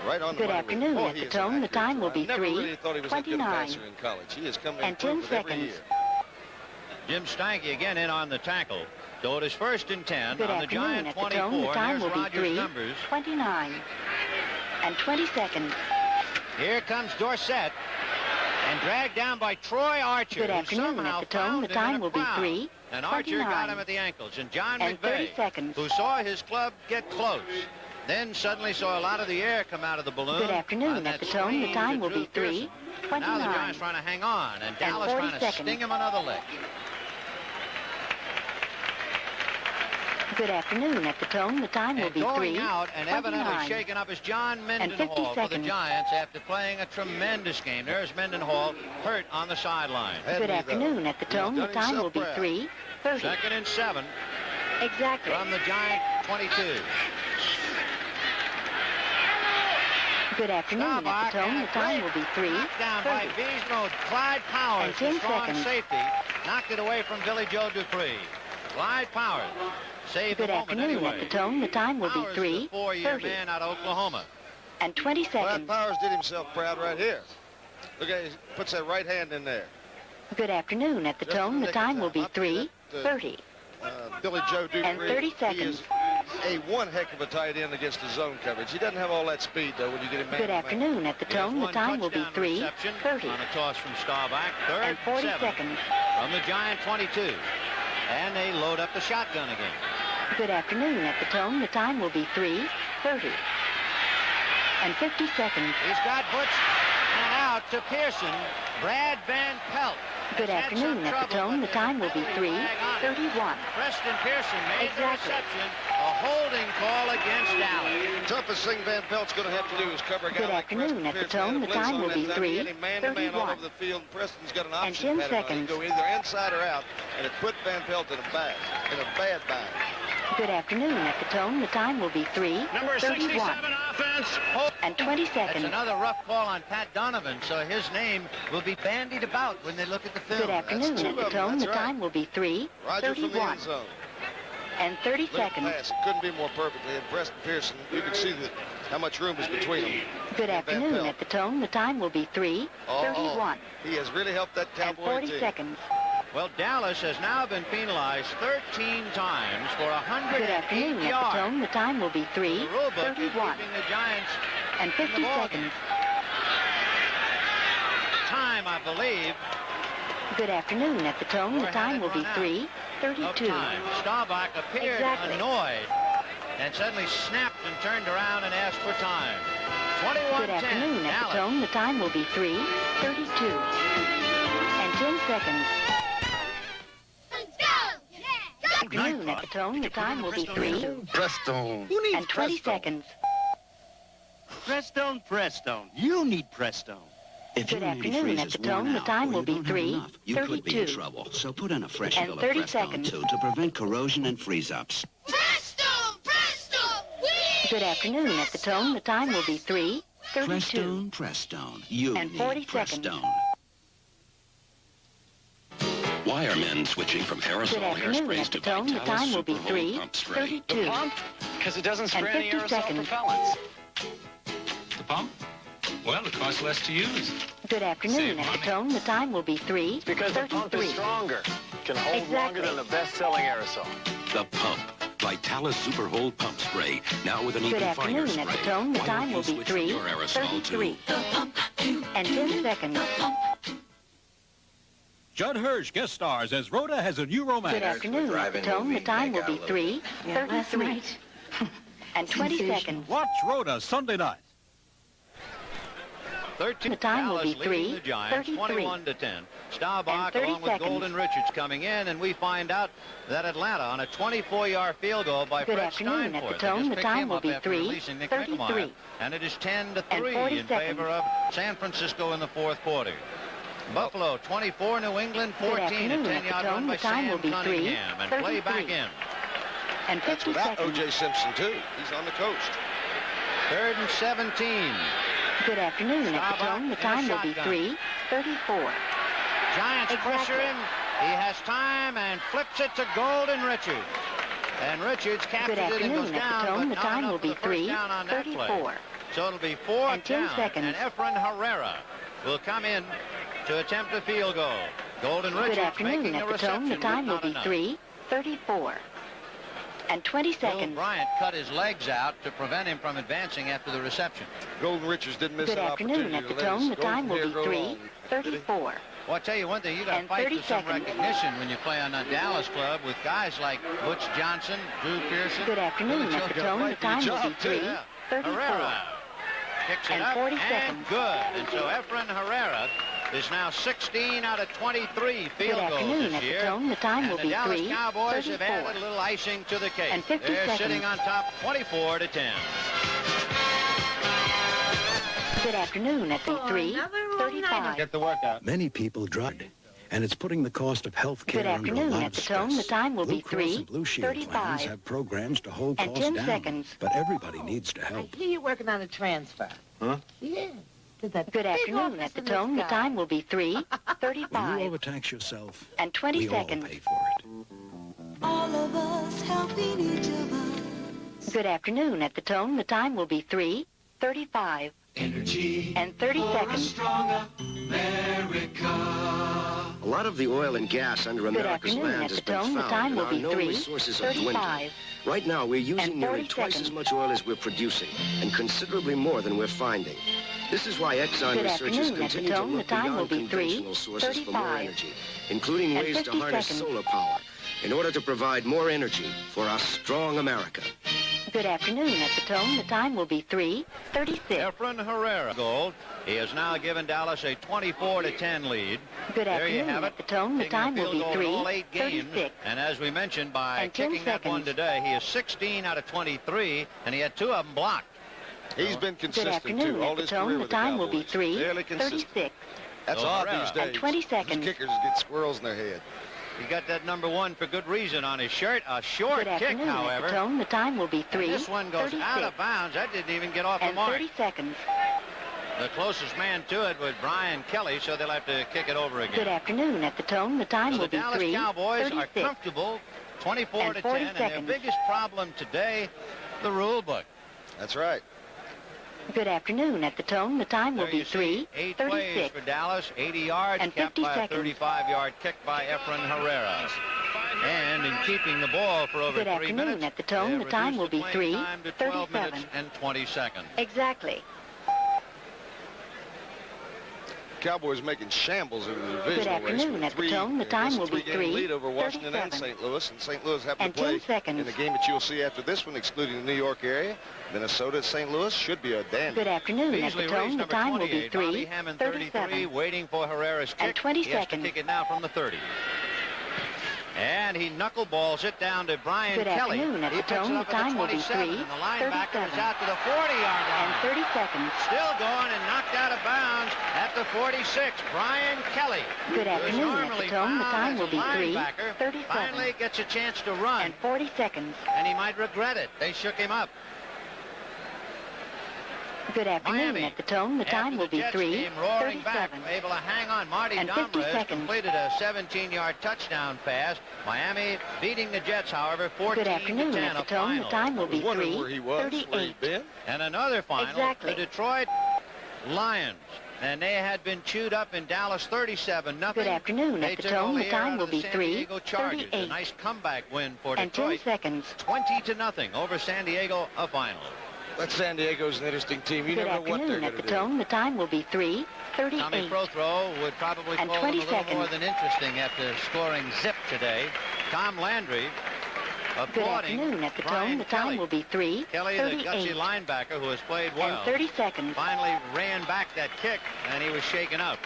E: Right on the
B: Good
E: money with it.
B: afternoon.
E: Boy,
B: At
E: he
B: the
E: is an
B: tone, the
E: accurate
B: time will
E: thrower.
B: be
E: I never really thought he was that good a
B: 3:29.
E: passer in college. He has come to
B: And 10
E: improve it every
B: seconds.
E: year.
A: Jim Stanky again in on the tackle. So it is first and 10
B: Good
A: on the
B: afternoon.
A: Giant
B: At the
A: 24.
B: tone, the time
A: and
B: will
A: there's
B: be
A: Rogers' numbers.
B: 3:29. And 20 seconds.
A: Here comes Dorsett, and dragged down by Troy Archer.
B: Good
A: who
B: afternoon.
A: somehow
B: At the tone,
A: found
B: the
A: him in
B: time
A: a
B: will be
A: crowd.
B: 3:29.
A: And Archer got him at the ankles. And John
B: And 30
A: McVeigh,
B: seconds.
A: who saw his club get close, then suddenly saw a lot of the air come out of the balloon.
B: Good afternoon.
A: on
B: At
A: that
B: the tone, the
A: screen
B: time
A: to
B: will
A: Drew
B: be
A: Pearson. Now the
B: 3:29.
A: Giants trying to hang on, and Dallas
B: 40
A: trying to
B: seconds.
A: sting him another lick.
B: Good afternoon. At the tone, the time will
A: And
B: be
A: going out and evidently
B: 3:29.
A: shaken up is John
B: 50
A: Mendenhall for the
B: seconds.
A: Giants after playing a tremendous game. There's Mendenhall hurt on the sideline.
B: Good afternoon. At the tone, the time will be 3:30.
A: Second and 7
B: Exactly.
A: from the Giant 22.
B: Good afternoon. At
A: Staubach
B: the tone,
A: and
B: the time will be
A: knocked down by
B: 3:30.
A: Beasno. Clyde Powers,
B: And
A: the
B: 10
A: strong
B: seconds.
A: safety, knocked it away from Billy Joe DuPree. Clyde Powers saved
B: Good
A: the moment
B: afternoon.
A: anyway.
B: At the tone, the time will be
A: Powers, the 4-year
B: 3:30.
A: man out of Oklahoma.
B: And 20
E: Clyde
B: seconds.
E: Powers did himself proud right here. Look at, he puts that right hand in there.
B: Good afternoon. At the
E: Just
B: tone, the
E: take
B: time
E: your
B: will be
E: time. I'll tell you that,
B: 3:30.
E: Billy Joe DuPree.
B: And 30
E: He
B: seconds.
E: is a one heck of a tight end against the zone coverage. He doesn't have all that speed, though, when you get him man
B: Good
E: to man.
B: afternoon. At the
A: He has
B: tone, the
A: one
B: time will be
A: touchdown reception
B: 3:30.
A: on a toss from Staubach. Third
B: And 40
A: 7
B: seconds.
A: from the Giant 22. And they load up the shotgun again.
B: Good afternoon. At the tone, the time will be 3:30. And 50 seconds.
A: He's got Butch and out to Pearson. Brad Van Pelt.
B: Good
A: has had some
B: afternoon. At the
A: trouble,
B: tone, the
A: but
B: time will
A: there's
B: be
A: a flag on it.
B: 3:31.
A: Preston Pearson made the
B: Exactly.
A: reception. A holding call against Dallas.
E: Toughest thing Van Pelt's going to have to do is cover a guy
B: Good
E: like
B: afternoon.
E: Preston
B: At the
E: Pearson.
B: tone,
E: Had a
B: the
E: blitz
B: time
E: on
B: will
E: that
B: be
E: time. You get him man-to-man all
B: 3:31.
E: over the field. Preston's got an
B: And
E: option
B: 10
E: pattern on him.
B: seconds.
E: Go either inside or out, and it put Van Pelt in a bad bind.
B: Good afternoon. At the tone, the time will be 3:31.
F: Number 67 offense.
B: And 20
A: That's
B: seconds.
A: another rough call on Pat Donovan, so his name will be bandied about when they look at the film.
B: Good afternoon.
E: two
B: At the
E: of them,
B: tone, the
E: that's right.
B: time will be
E: Roger from the
B: 3:31.
E: end zone.
B: And 30
E: Little
B: seconds.
E: pass. Couldn't be more perfectly. And Preston Pearson, you can see how much room is between them.
B: Good
E: And Van
B: afternoon.
E: Pelt.
B: At the tone, the time will be 3:31.
E: He has really helped that
B: And
E: Cowboy
B: 40
E: team.
B: seconds.
A: Well, Dallas has now been penalized 13 times for
B: Good
A: 108
B: afternoon. At the
A: yards.
B: tone, the time will be
A: The rule book is
B: 3:31.
A: keeping the Giants
B: And 50
A: ball
B: seconds.
A: time, I believe,
B: Good afternoon. At the tone, the
A: We're
B: time will be
A: headed for of
B: 3:32.
A: time. Staubach appeared
B: Exactly.
A: annoyed and suddenly snapped and turned around and asked for time. 21-10,
B: Good afternoon. At the
A: Dallas.
B: tone, the time will be 3:32. And 10 seconds. Good afternoon. At the tone, the time will be 3
C: Presto.
B: and 20 seconds.
H: Prestone, Prestone. You need Prestone.
I: If
B: Good
I: your
B: afternoon. At the tone, the time will be
I: you could be in
B: 3:32.
I: trouble. So put in a fresh
B: And
I: fill of
B: 30
I: Prestone
B: seconds.
I: too to prevent corrosion and freeze-ups.
B: Good afternoon. At the tone, the time will be 3:32.
I: Prestone, Prestone. You
B: And
I: need
B: 40 seconds.
I: Prestone.
C: Why are men switching from
B: Good
C: aerosol
B: afternoon.
C: hairsprays
B: At the
C: to
B: tone, the
C: Vitalis
B: time will be
C: Super Hold Pump Spray?
B: 3:32.
F: Because it doesn't
B: And
F: spray any
B: 50
F: aerosol
B: seconds.
F: propellants.
J: The pump? Well, it costs less to use.
B: Good afternoon.
J: Save
B: At the
J: money.
B: tone, the time will be
F: Because the pump is
B: 3:33.
F: stronger. Can hold
B: Exactly.
F: longer than the best-selling aerosol.
C: The Pump. Vitalis Super Hold Pump Spray. Now with an
B: Good
C: even finer
B: afternoon.
C: spray.
B: At the tone, the
C: Why
B: time
C: don't
B: will
C: you
B: be
C: switch from your aerosol to
B: 3:33. And 10 seconds.
J: Judd Hirsch guest stars as Rhoda has a new romance.
B: Good afternoon. At the tone, the time will be 3:33. And 20 seconds.
J: Watch Rhoda Sunday night.
A: 13.
B: The time will
A: Dallas
B: be
A: leading the Giants
B: 3:33.
A: 21-10. Staubach
B: And 30
A: along with
B: seconds.
A: Golden Richards coming in, and we find out that Atlanta on a 24-yard field goal by
B: Good
A: Fred
B: afternoon. At the
A: Steinfort. They
B: tone,
A: just
B: the
A: picked
B: time
A: him
B: will
A: up
B: be
A: after releasing Nick
B: 3:33.
A: McElmire. And it is 10-3
B: And 40
A: in
B: seconds.
A: favor of San Francisco in the fourth quarter. Buffalo 24, New England 14. A
B: afternoon. At the
A: 10-yard
B: tone,
A: run by
B: the time
A: Sam
B: will be
A: Cunningham. And play back
B: 3:33.
A: in.
B: And
E: That's
B: 50
E: without
B: seconds.
E: O.J. Simpson, too. He's on the coast.
A: 3rd and 17.
B: Good afternoon. At the
A: Staubach
B: tone, the
A: in a
B: time will be
A: shotgun.
B: 3:34.
A: Giants
B: Exactly.
A: pressure him. He has time and flips it to Golden Richards. And Richards captures
B: Good
A: it and goes
B: afternoon. At
A: down,
B: the tone,
A: but
B: the
A: not
B: time
A: enough
B: will
A: for
B: be
A: the first down on that play.
B: 3:34.
A: So it'll be 4th
B: And 10
A: down.
B: seconds.
A: And Efren Herrera will come in to attempt a field goal. Golden
B: Good
A: Richards
B: afternoon.
A: making a
B: At the
A: reception,
B: tone, the
A: but
B: time will
A: not
B: be
A: enough.
B: 3:34. And 20
A: Bill
B: seconds.
A: Bryant cut his legs out to prevent him from advancing after the reception.
E: Golden Richards didn't miss
B: Good
E: that
B: afternoon.
E: opportunity.
B: At the
E: to let
B: tone,
E: his
B: the time will
E: golden
B: be
E: hair grow long.
B: 3:34.
A: Well, I'll tell you one thing, you got to
B: And
A: fight
B: 30
A: for some
B: seconds.
A: recognition when you play on a Dallas club with guys like Butch Johnson, Drew Pearson.
B: Good afternoon.
A: Billy
B: At the
A: Joe
B: tone, the
A: DuPree.
B: time will be
A: Job, too, yeah.
B: 3:34.
A: Herrera kicks it
B: And
A: up
B: 40
A: and
B: seconds.
A: good. And so Efren Herrera is now 16 out of 23 field
B: Good
A: goals
B: afternoon.
A: this
B: At the
A: year.
B: tone, the time
A: And
B: will
A: the
B: be
A: Dallas Cowboys have
B: 3:34.
A: added a little icing to the cake.
B: And 50
A: They're
B: seconds.
A: sitting on top 24-10.
B: Good afternoon. At the 3:35.
F: Get the workout.
K: Many people drive, and it's putting the cost of health care
B: Good
K: under a
B: afternoon.
K: lot
B: At
K: of
B: the tone, the
K: stress.
B: time will
K: Blue
B: be
K: Cross and Blue Shield plans
B: 3:35.
K: have programs to hold
B: And
K: costs
B: 10
K: down,
B: seconds.
K: but everybody needs to
L: I
K: help.
L: hear you're working on a transfer.
K: Huh?
L: Yeah. To that
B: Good
L: big
B: afternoon.
L: office
B: At the
L: in
B: tone, the
L: sky.
B: time will be
K: When you
B: 3:35.
K: overtax yourself,
B: And 20
K: we all
B: seconds.
K: pay for it.
M: All of us helping each of us.
B: Good afternoon. At the tone, the time will be 3:35.
M: Energy
B: And 30 seconds.
I: A lot of the oil and gas under
B: Good
I: America's
B: afternoon.
I: land
B: At
I: has
B: the
I: been
B: tone, the
I: found,
B: time
I: and
B: will
I: our
B: be
I: known resources are dwindling.
B: 3:35.
I: Right now, we're using
B: And
I: nearly
B: 40
I: twice as
B: seconds.
I: much oil as we're producing, and considerably more than we're finding. This is why Exxon
B: Good
I: researchers
B: afternoon. At the
I: continue to
B: tone, the
I: look
B: time will
I: beyond
B: be
I: conventional sources for more
B: 3:35.
I: energy, including
B: And
I: ways to
B: 50
I: harness
B: seconds.
I: solar power in order to provide more energy for our strong America.
B: Good afternoon. At the tone, the time will be 3:36.
A: Efren Herrera goal. He has now given Dallas a 24-10 lead.
B: Good
A: There you
B: afternoon.
A: have it.
B: At the tone, the
A: Taking a
B: time will
A: field
B: be
A: goal in all 8 games.
B: 3:36.
A: And as we mentioned, by
B: And 10
A: kicking that one
B: seconds.
A: today, he is 16 out of 23, and he had 2 of them blocked.
E: He's been
B: Good
E: consistent,
B: afternoon.
E: too, all
B: At the
E: his
B: tone,
E: career
B: the
E: with the
B: time will be
E: Cowboys. Fairly consistent.
B: 3:36.
E: That's
A: So
E: odd
A: Herrera.
E: these days.
B: And 20 seconds.
E: These kickers get squirrels in their head.
A: He got that number 1 for good reason on his shirt. A short kick, however.
B: The time will be 3.
A: And this one goes
B: 36.
A: out of bounds. That didn't even get off the mark.
B: 30 seconds.
A: The closest man to it was Brian Kelly, so they'll have to kick it over again.
B: Good afternoon. At the tone, the time
A: So
B: will be 3.
A: the Dallas Cowboys
B: 36.
A: are comfortable, 24 to 10, and
B: seconds.
A: their biggest problem today, the rule book.
E: That's right.
B: Good afternoon. At the tone, the time will be 3.
A: 8 plays
B: 36.
A: for Dallas, 80 yards,
B: And
A: capped
B: 50
A: by
B: seconds.
A: a 35-yard kick by Efren Herrera. And in keeping the ball for over
B: Good
A: 3
B: afternoon.
A: minutes,
B: At the tone,
A: they
B: the time
A: reduced
B: will be
A: playing
B: 3.
A: time to 12
B: 37.
A: minutes and 20 seconds.
B: Exactly.
E: Cowboys making shambles in the division.
B: Good afternoon. At the tone, the time will be 3.
E: lead over Washington
B: 37.
E: and St. Louis, and St. Louis happen
B: And
E: to play
B: 10 seconds.
E: in the game that you'll see after this one, excluding the New York area. Minnesota, St. Louis should be a dandy.
B: Good afternoon. At
A: Beasley
B: the
A: raised
B: tone, the
A: number
B: time will be
A: 28,
B: 3.
A: Bobby Hammond 33,
B: 37.
A: waiting for Herrera's kick.
B: And 20
A: he has
B: seconds.
A: to kick it now from the 30. And he knuckleballs it down to Brian
B: Good
A: Kelly.
B: afternoon. At
A: He
B: the
A: picks
B: tone,
A: it up
B: the
A: at
B: time
A: the
B: will be
A: 27,
B: 3.
A: and the linebacker is
B: 37.
A: out to the 40-yard line.
B: And 30 seconds.
A: Still going and knocked out of bounds at the 46. Brian Kelly.
B: Good afternoon. At the
A: Normally
B: tone, the
A: fouled
B: time
A: as
B: will
A: a
B: be 3.
A: linebacker,
B: 37.
A: finally gets a chance to run,
B: And 40 seconds.
A: and he might regret it. They shook him up.
B: Good afternoon.
A: Miami.
B: At the tone, the time will be 3.
A: Came roaring
B: 37.
A: back, able to hang on. Marty
B: And 50
A: Domrez
B: seconds.
A: completed a 17-yard touchdown pass. Miami beating the Jets, however, 14
B: Good afternoon.
A: to 10.
B: At the tone, the time will be 3.
E: Where he was, where
B: 38.
E: he'd been.
A: And another final,
B: Exactly.
A: the Detroit Lions. And they had been chewed up in Dallas 37-0.
B: Good afternoon.
A: They
B: At the
A: took
B: tone,
A: all
B: the
A: air
B: time
A: out
B: will
A: of the
B: be
A: San
B: 3.
A: Diego Chargers.
B: 38.
A: A nice comeback win for
B: And 10
A: Detroit.
B: seconds.
A: 20-0 over San Diego, a final.
E: But San Diego's an interesting team. You
B: Good
E: never know what they're
B: afternoon.
E: going
B: At
E: to
B: the
E: do.
B: tone, the time will be 3. 38.
A: Tommy Prothrow would probably
B: And
A: call
B: 20
A: him a little
B: seconds.
A: more than interesting after scoring zip today. Tom Landry
B: Good
A: applauding
B: afternoon. At the
A: Brian
B: tone, the time
A: Kelly.
B: will be 3.
A: Kelly, the
B: 38.
A: gutsy linebacker who has played well,
B: And 30 seconds.
A: finally ran back that kick, and he was shaken up.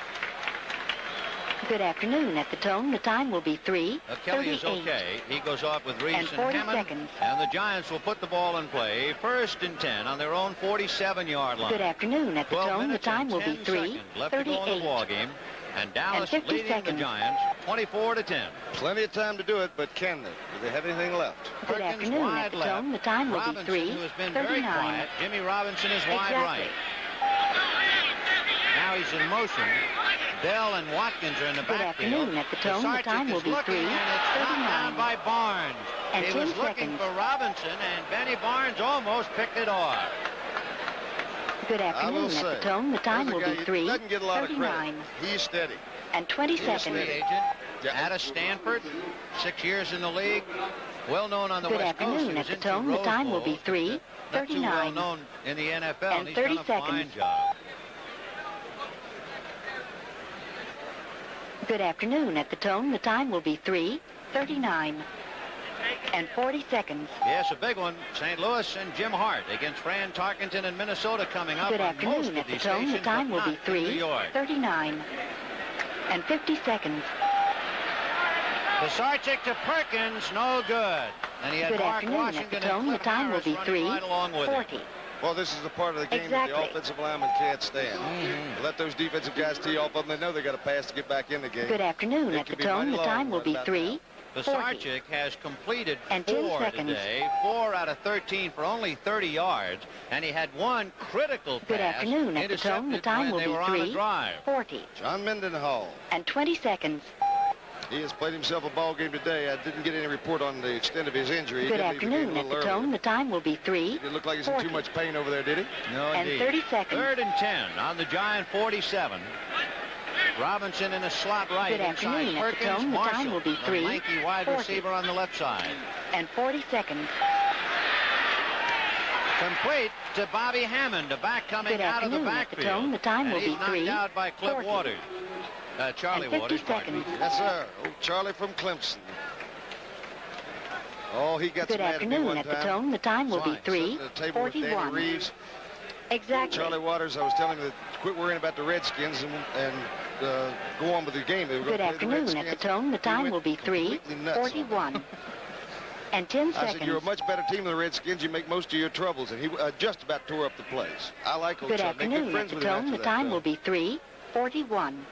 B: Good afternoon. At the tone, the time will be 3.
A: Kelly
B: 38.
A: is okay. He goes off with Reese
B: And
A: and
B: 40
A: Hammond.
B: seconds.
A: And the Giants will put the ball in play. 1st and 10 on their own 47-yard line.
B: Good afternoon. At the
A: 12
B: tone, the
A: minutes
B: time
A: and
B: will be
A: 10
B: 3.
A: seconds left to go in the
B: 38.
A: ball game. And Dallas
B: 50
A: leading
B: seconds.
A: the Giants 24-10.
E: Plenty of time to do it, but can they? Do they have anything left?
B: Good
A: Perkins
B: afternoon.
A: wide
B: At the
A: left.
B: tone, the time will
A: Robinson,
B: be 3.
A: who has been
B: 39.
A: very quiet. Jimmy Robinson is wide right.
B: Exactly.
A: Now he's in motion. Bell and Watkins are in the
B: Good
A: backfield.
B: afternoon. At the tone, the
A: Pisarcik
B: time will
A: is
B: be
A: looking,
B: 3.
A: and it's knocked
B: 39.
A: down by Barnes.
B: And
A: He
B: 10
A: was looking
B: seconds.
A: for Robinson, and Benny Barnes almost picked it off.
B: Good
E: I will
B: afternoon. At
E: say,
B: the tone, the time
E: there's
B: will
E: a
B: be
E: guy
B: 3.
E: who doesn't get a lot of
B: 39.
E: credit. He's steady.
B: And 20
A: He's a
B: seconds.
A: free agent out of Stanford, 6 years in the league. Well known on the
B: Good
A: West Coast.
B: afternoon.
A: He was
B: At the
A: into
B: tone, the
A: Rose
B: time will
A: Bowl.
B: be 3.
A: Not too well
B: 39.
A: known in the NFL,
B: And
A: and he's
B: 30
A: done a fine
B: seconds.
A: job.
B: Good afternoon. At the tone, the time will be 3. 39. And 40 seconds.
A: Yes, a big one. St. Louis and Jim Hart against Fran Tarkenton and Minnesota coming up
B: Good
A: on most
B: afternoon.
A: of
B: At the
A: these
B: tone, the
A: stations,
B: time
A: but
B: will be
A: not in
B: 3.
A: New York.
B: 39. And 50 seconds.
A: Pisarcik to Perkins, no good. And he had
B: Good
A: Mark
B: afternoon. At
A: Washington
B: the tone,
A: and
B: the
A: Cliff
B: time will
A: Harris
B: be
A: running
B: 3.
A: right along with him.
B: 40.
E: Well, this is the part of the game that the
B: Exactly.
E: offensive lineman can't stand. Let those defensive guys tee off of them. They know they got to pass to get back in the game.
B: Good afternoon.
E: It
B: At the
E: could be
B: tone,
E: mighty
B: the
E: long
B: time will
E: right
B: be
E: about
B: 3.
E: now.
B: 40.
A: Pisarcik has completed
B: And 10
A: 4
B: seconds.
A: today, 4 out of 13 for only 30 yards, and he had one critical pass
B: Good afternoon. At the tone, the
A: intercepted
B: time
A: when
B: will
A: they
B: be
A: were on a
B: 3.
A: drive.
B: 40.
E: John Mendenhall.
B: And 20 seconds.
E: He has played himself a ball game today. I didn't get any report on the extent of his injury. He
B: Good
E: did leave the game
B: afternoon.
E: a
B: At the
E: little
B: tone,
E: early.
B: the time will be 3.
E: He didn't look like he's in
B: 40.
E: too much pain over there, did he?
A: No,
B: And
A: indeed.
B: 30 seconds.
A: 3rd and 10 on the Giant 47. Robinson in a slot right
B: Good
A: inside
B: afternoon. At the
A: Perkins.
B: tone, the
A: Marshall,
B: time will be
A: the
B: 3.
A: lanky wide
B: 40.
A: receiver on the left side.
B: And 40 seconds.
A: Complete to Bobby Hammond, the back coming
B: Good
A: out of the
B: afternoon. At the
A: backfield.
B: tone, the time
A: and
B: will
A: he's
B: be 3.
A: knocked out by Cliff
B: 40.
A: Waters. Charlie
B: And 50
A: Waters. pardon me.
B: seconds.
E: Yes, sir. Oh, Charlie from Clemson. Oh, he got
B: Good
E: some mad at me
B: afternoon.
E: one
B: At the
E: time.
B: tone, the time will be
A: Why?
B: 3.
E: Sitting at the table with Danny
B: 41.
E: Reeves.
B: Exactly.
E: Charlie Waters, I was telling him to quit worrying about the Redskins and go on with the game. They were
B: Good
E: going to play the
B: afternoon. At the
E: Redskins.
B: tone, the
E: He
B: time
E: went
B: will be 3.
E: completely nuts on
B: 41. And 10
E: I
B: seconds.
E: said, you're a much better team than the Redskins. You make most of your troubles. And he just about tore up the place. I like old
B: Good
E: Charlie. Make good
B: afternoon. At
E: friends
B: the
E: with him
B: tone,
E: after
B: the
E: that,
B: time
E: though.
B: will be 3. 41.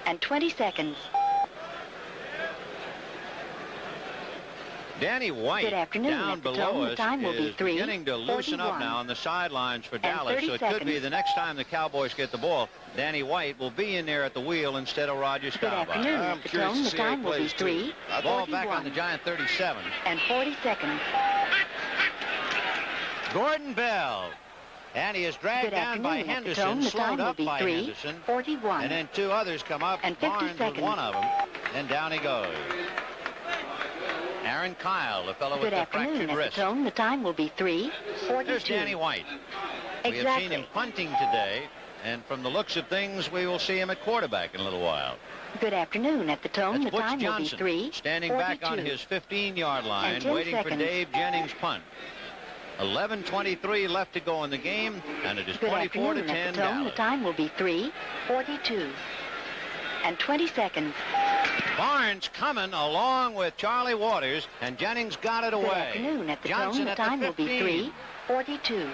B: And 20 seconds.
A: Danny White
B: Good afternoon.
A: down
B: At the
A: below
B: tone,
A: us
B: the time will be
A: is beginning to loosen up
B: 3:41.
A: now on the sidelines for
B: And
A: Dallas.
B: 30
A: So it could be
B: seconds.
A: the next time the Cowboys get the ball, Danny White will be in there at the wheel instead of Roger
B: Good
A: Staubach.
B: afternoon. At the tone, the time will be 3:41.
A: Ball back on the Giant 37.
B: And 40 seconds.
A: Gordon Bell. And he is dragged
B: Good
A: down by
B: afternoon. At the
A: Henderson,
B: tone, the
A: slowed
B: time will
A: up
B: be
A: by Henderson.
B: 3:41.
A: And then two others come up.
B: And 50
A: Barnes was
B: seconds.
A: one of them. And down he goes. Aaron Kyle, the fellow with
B: Good
A: the
B: afternoon.
A: fractured
B: At the
A: wrist.
B: tone, the time will be 3:42.
A: There's Danny White. We have seen him punting today, and from the looks of things, we will see him at quarterback in a little while.
B: Good afternoon. At the tone,
A: That's
B: the
A: Butch
B: time will be
A: Johnson,
B: 3:42.
A: standing back on his 15-yard line,
B: And 10
A: waiting for
B: seconds.
A: Dave Jennings' punt. 11:23 left to go in the game, and it is
B: Good
A: 24 to
B: afternoon.
A: 10
B: At the tone, the
A: Dallas.
B: time will be 3:42. And 20 seconds.
A: Barnes coming along with Charlie Waters, and Jennings got it
B: Good
A: away.
B: afternoon. At the
A: Johnson
B: tone, the
A: at
B: time
A: the
B: will be
A: 15.
B: 3:42.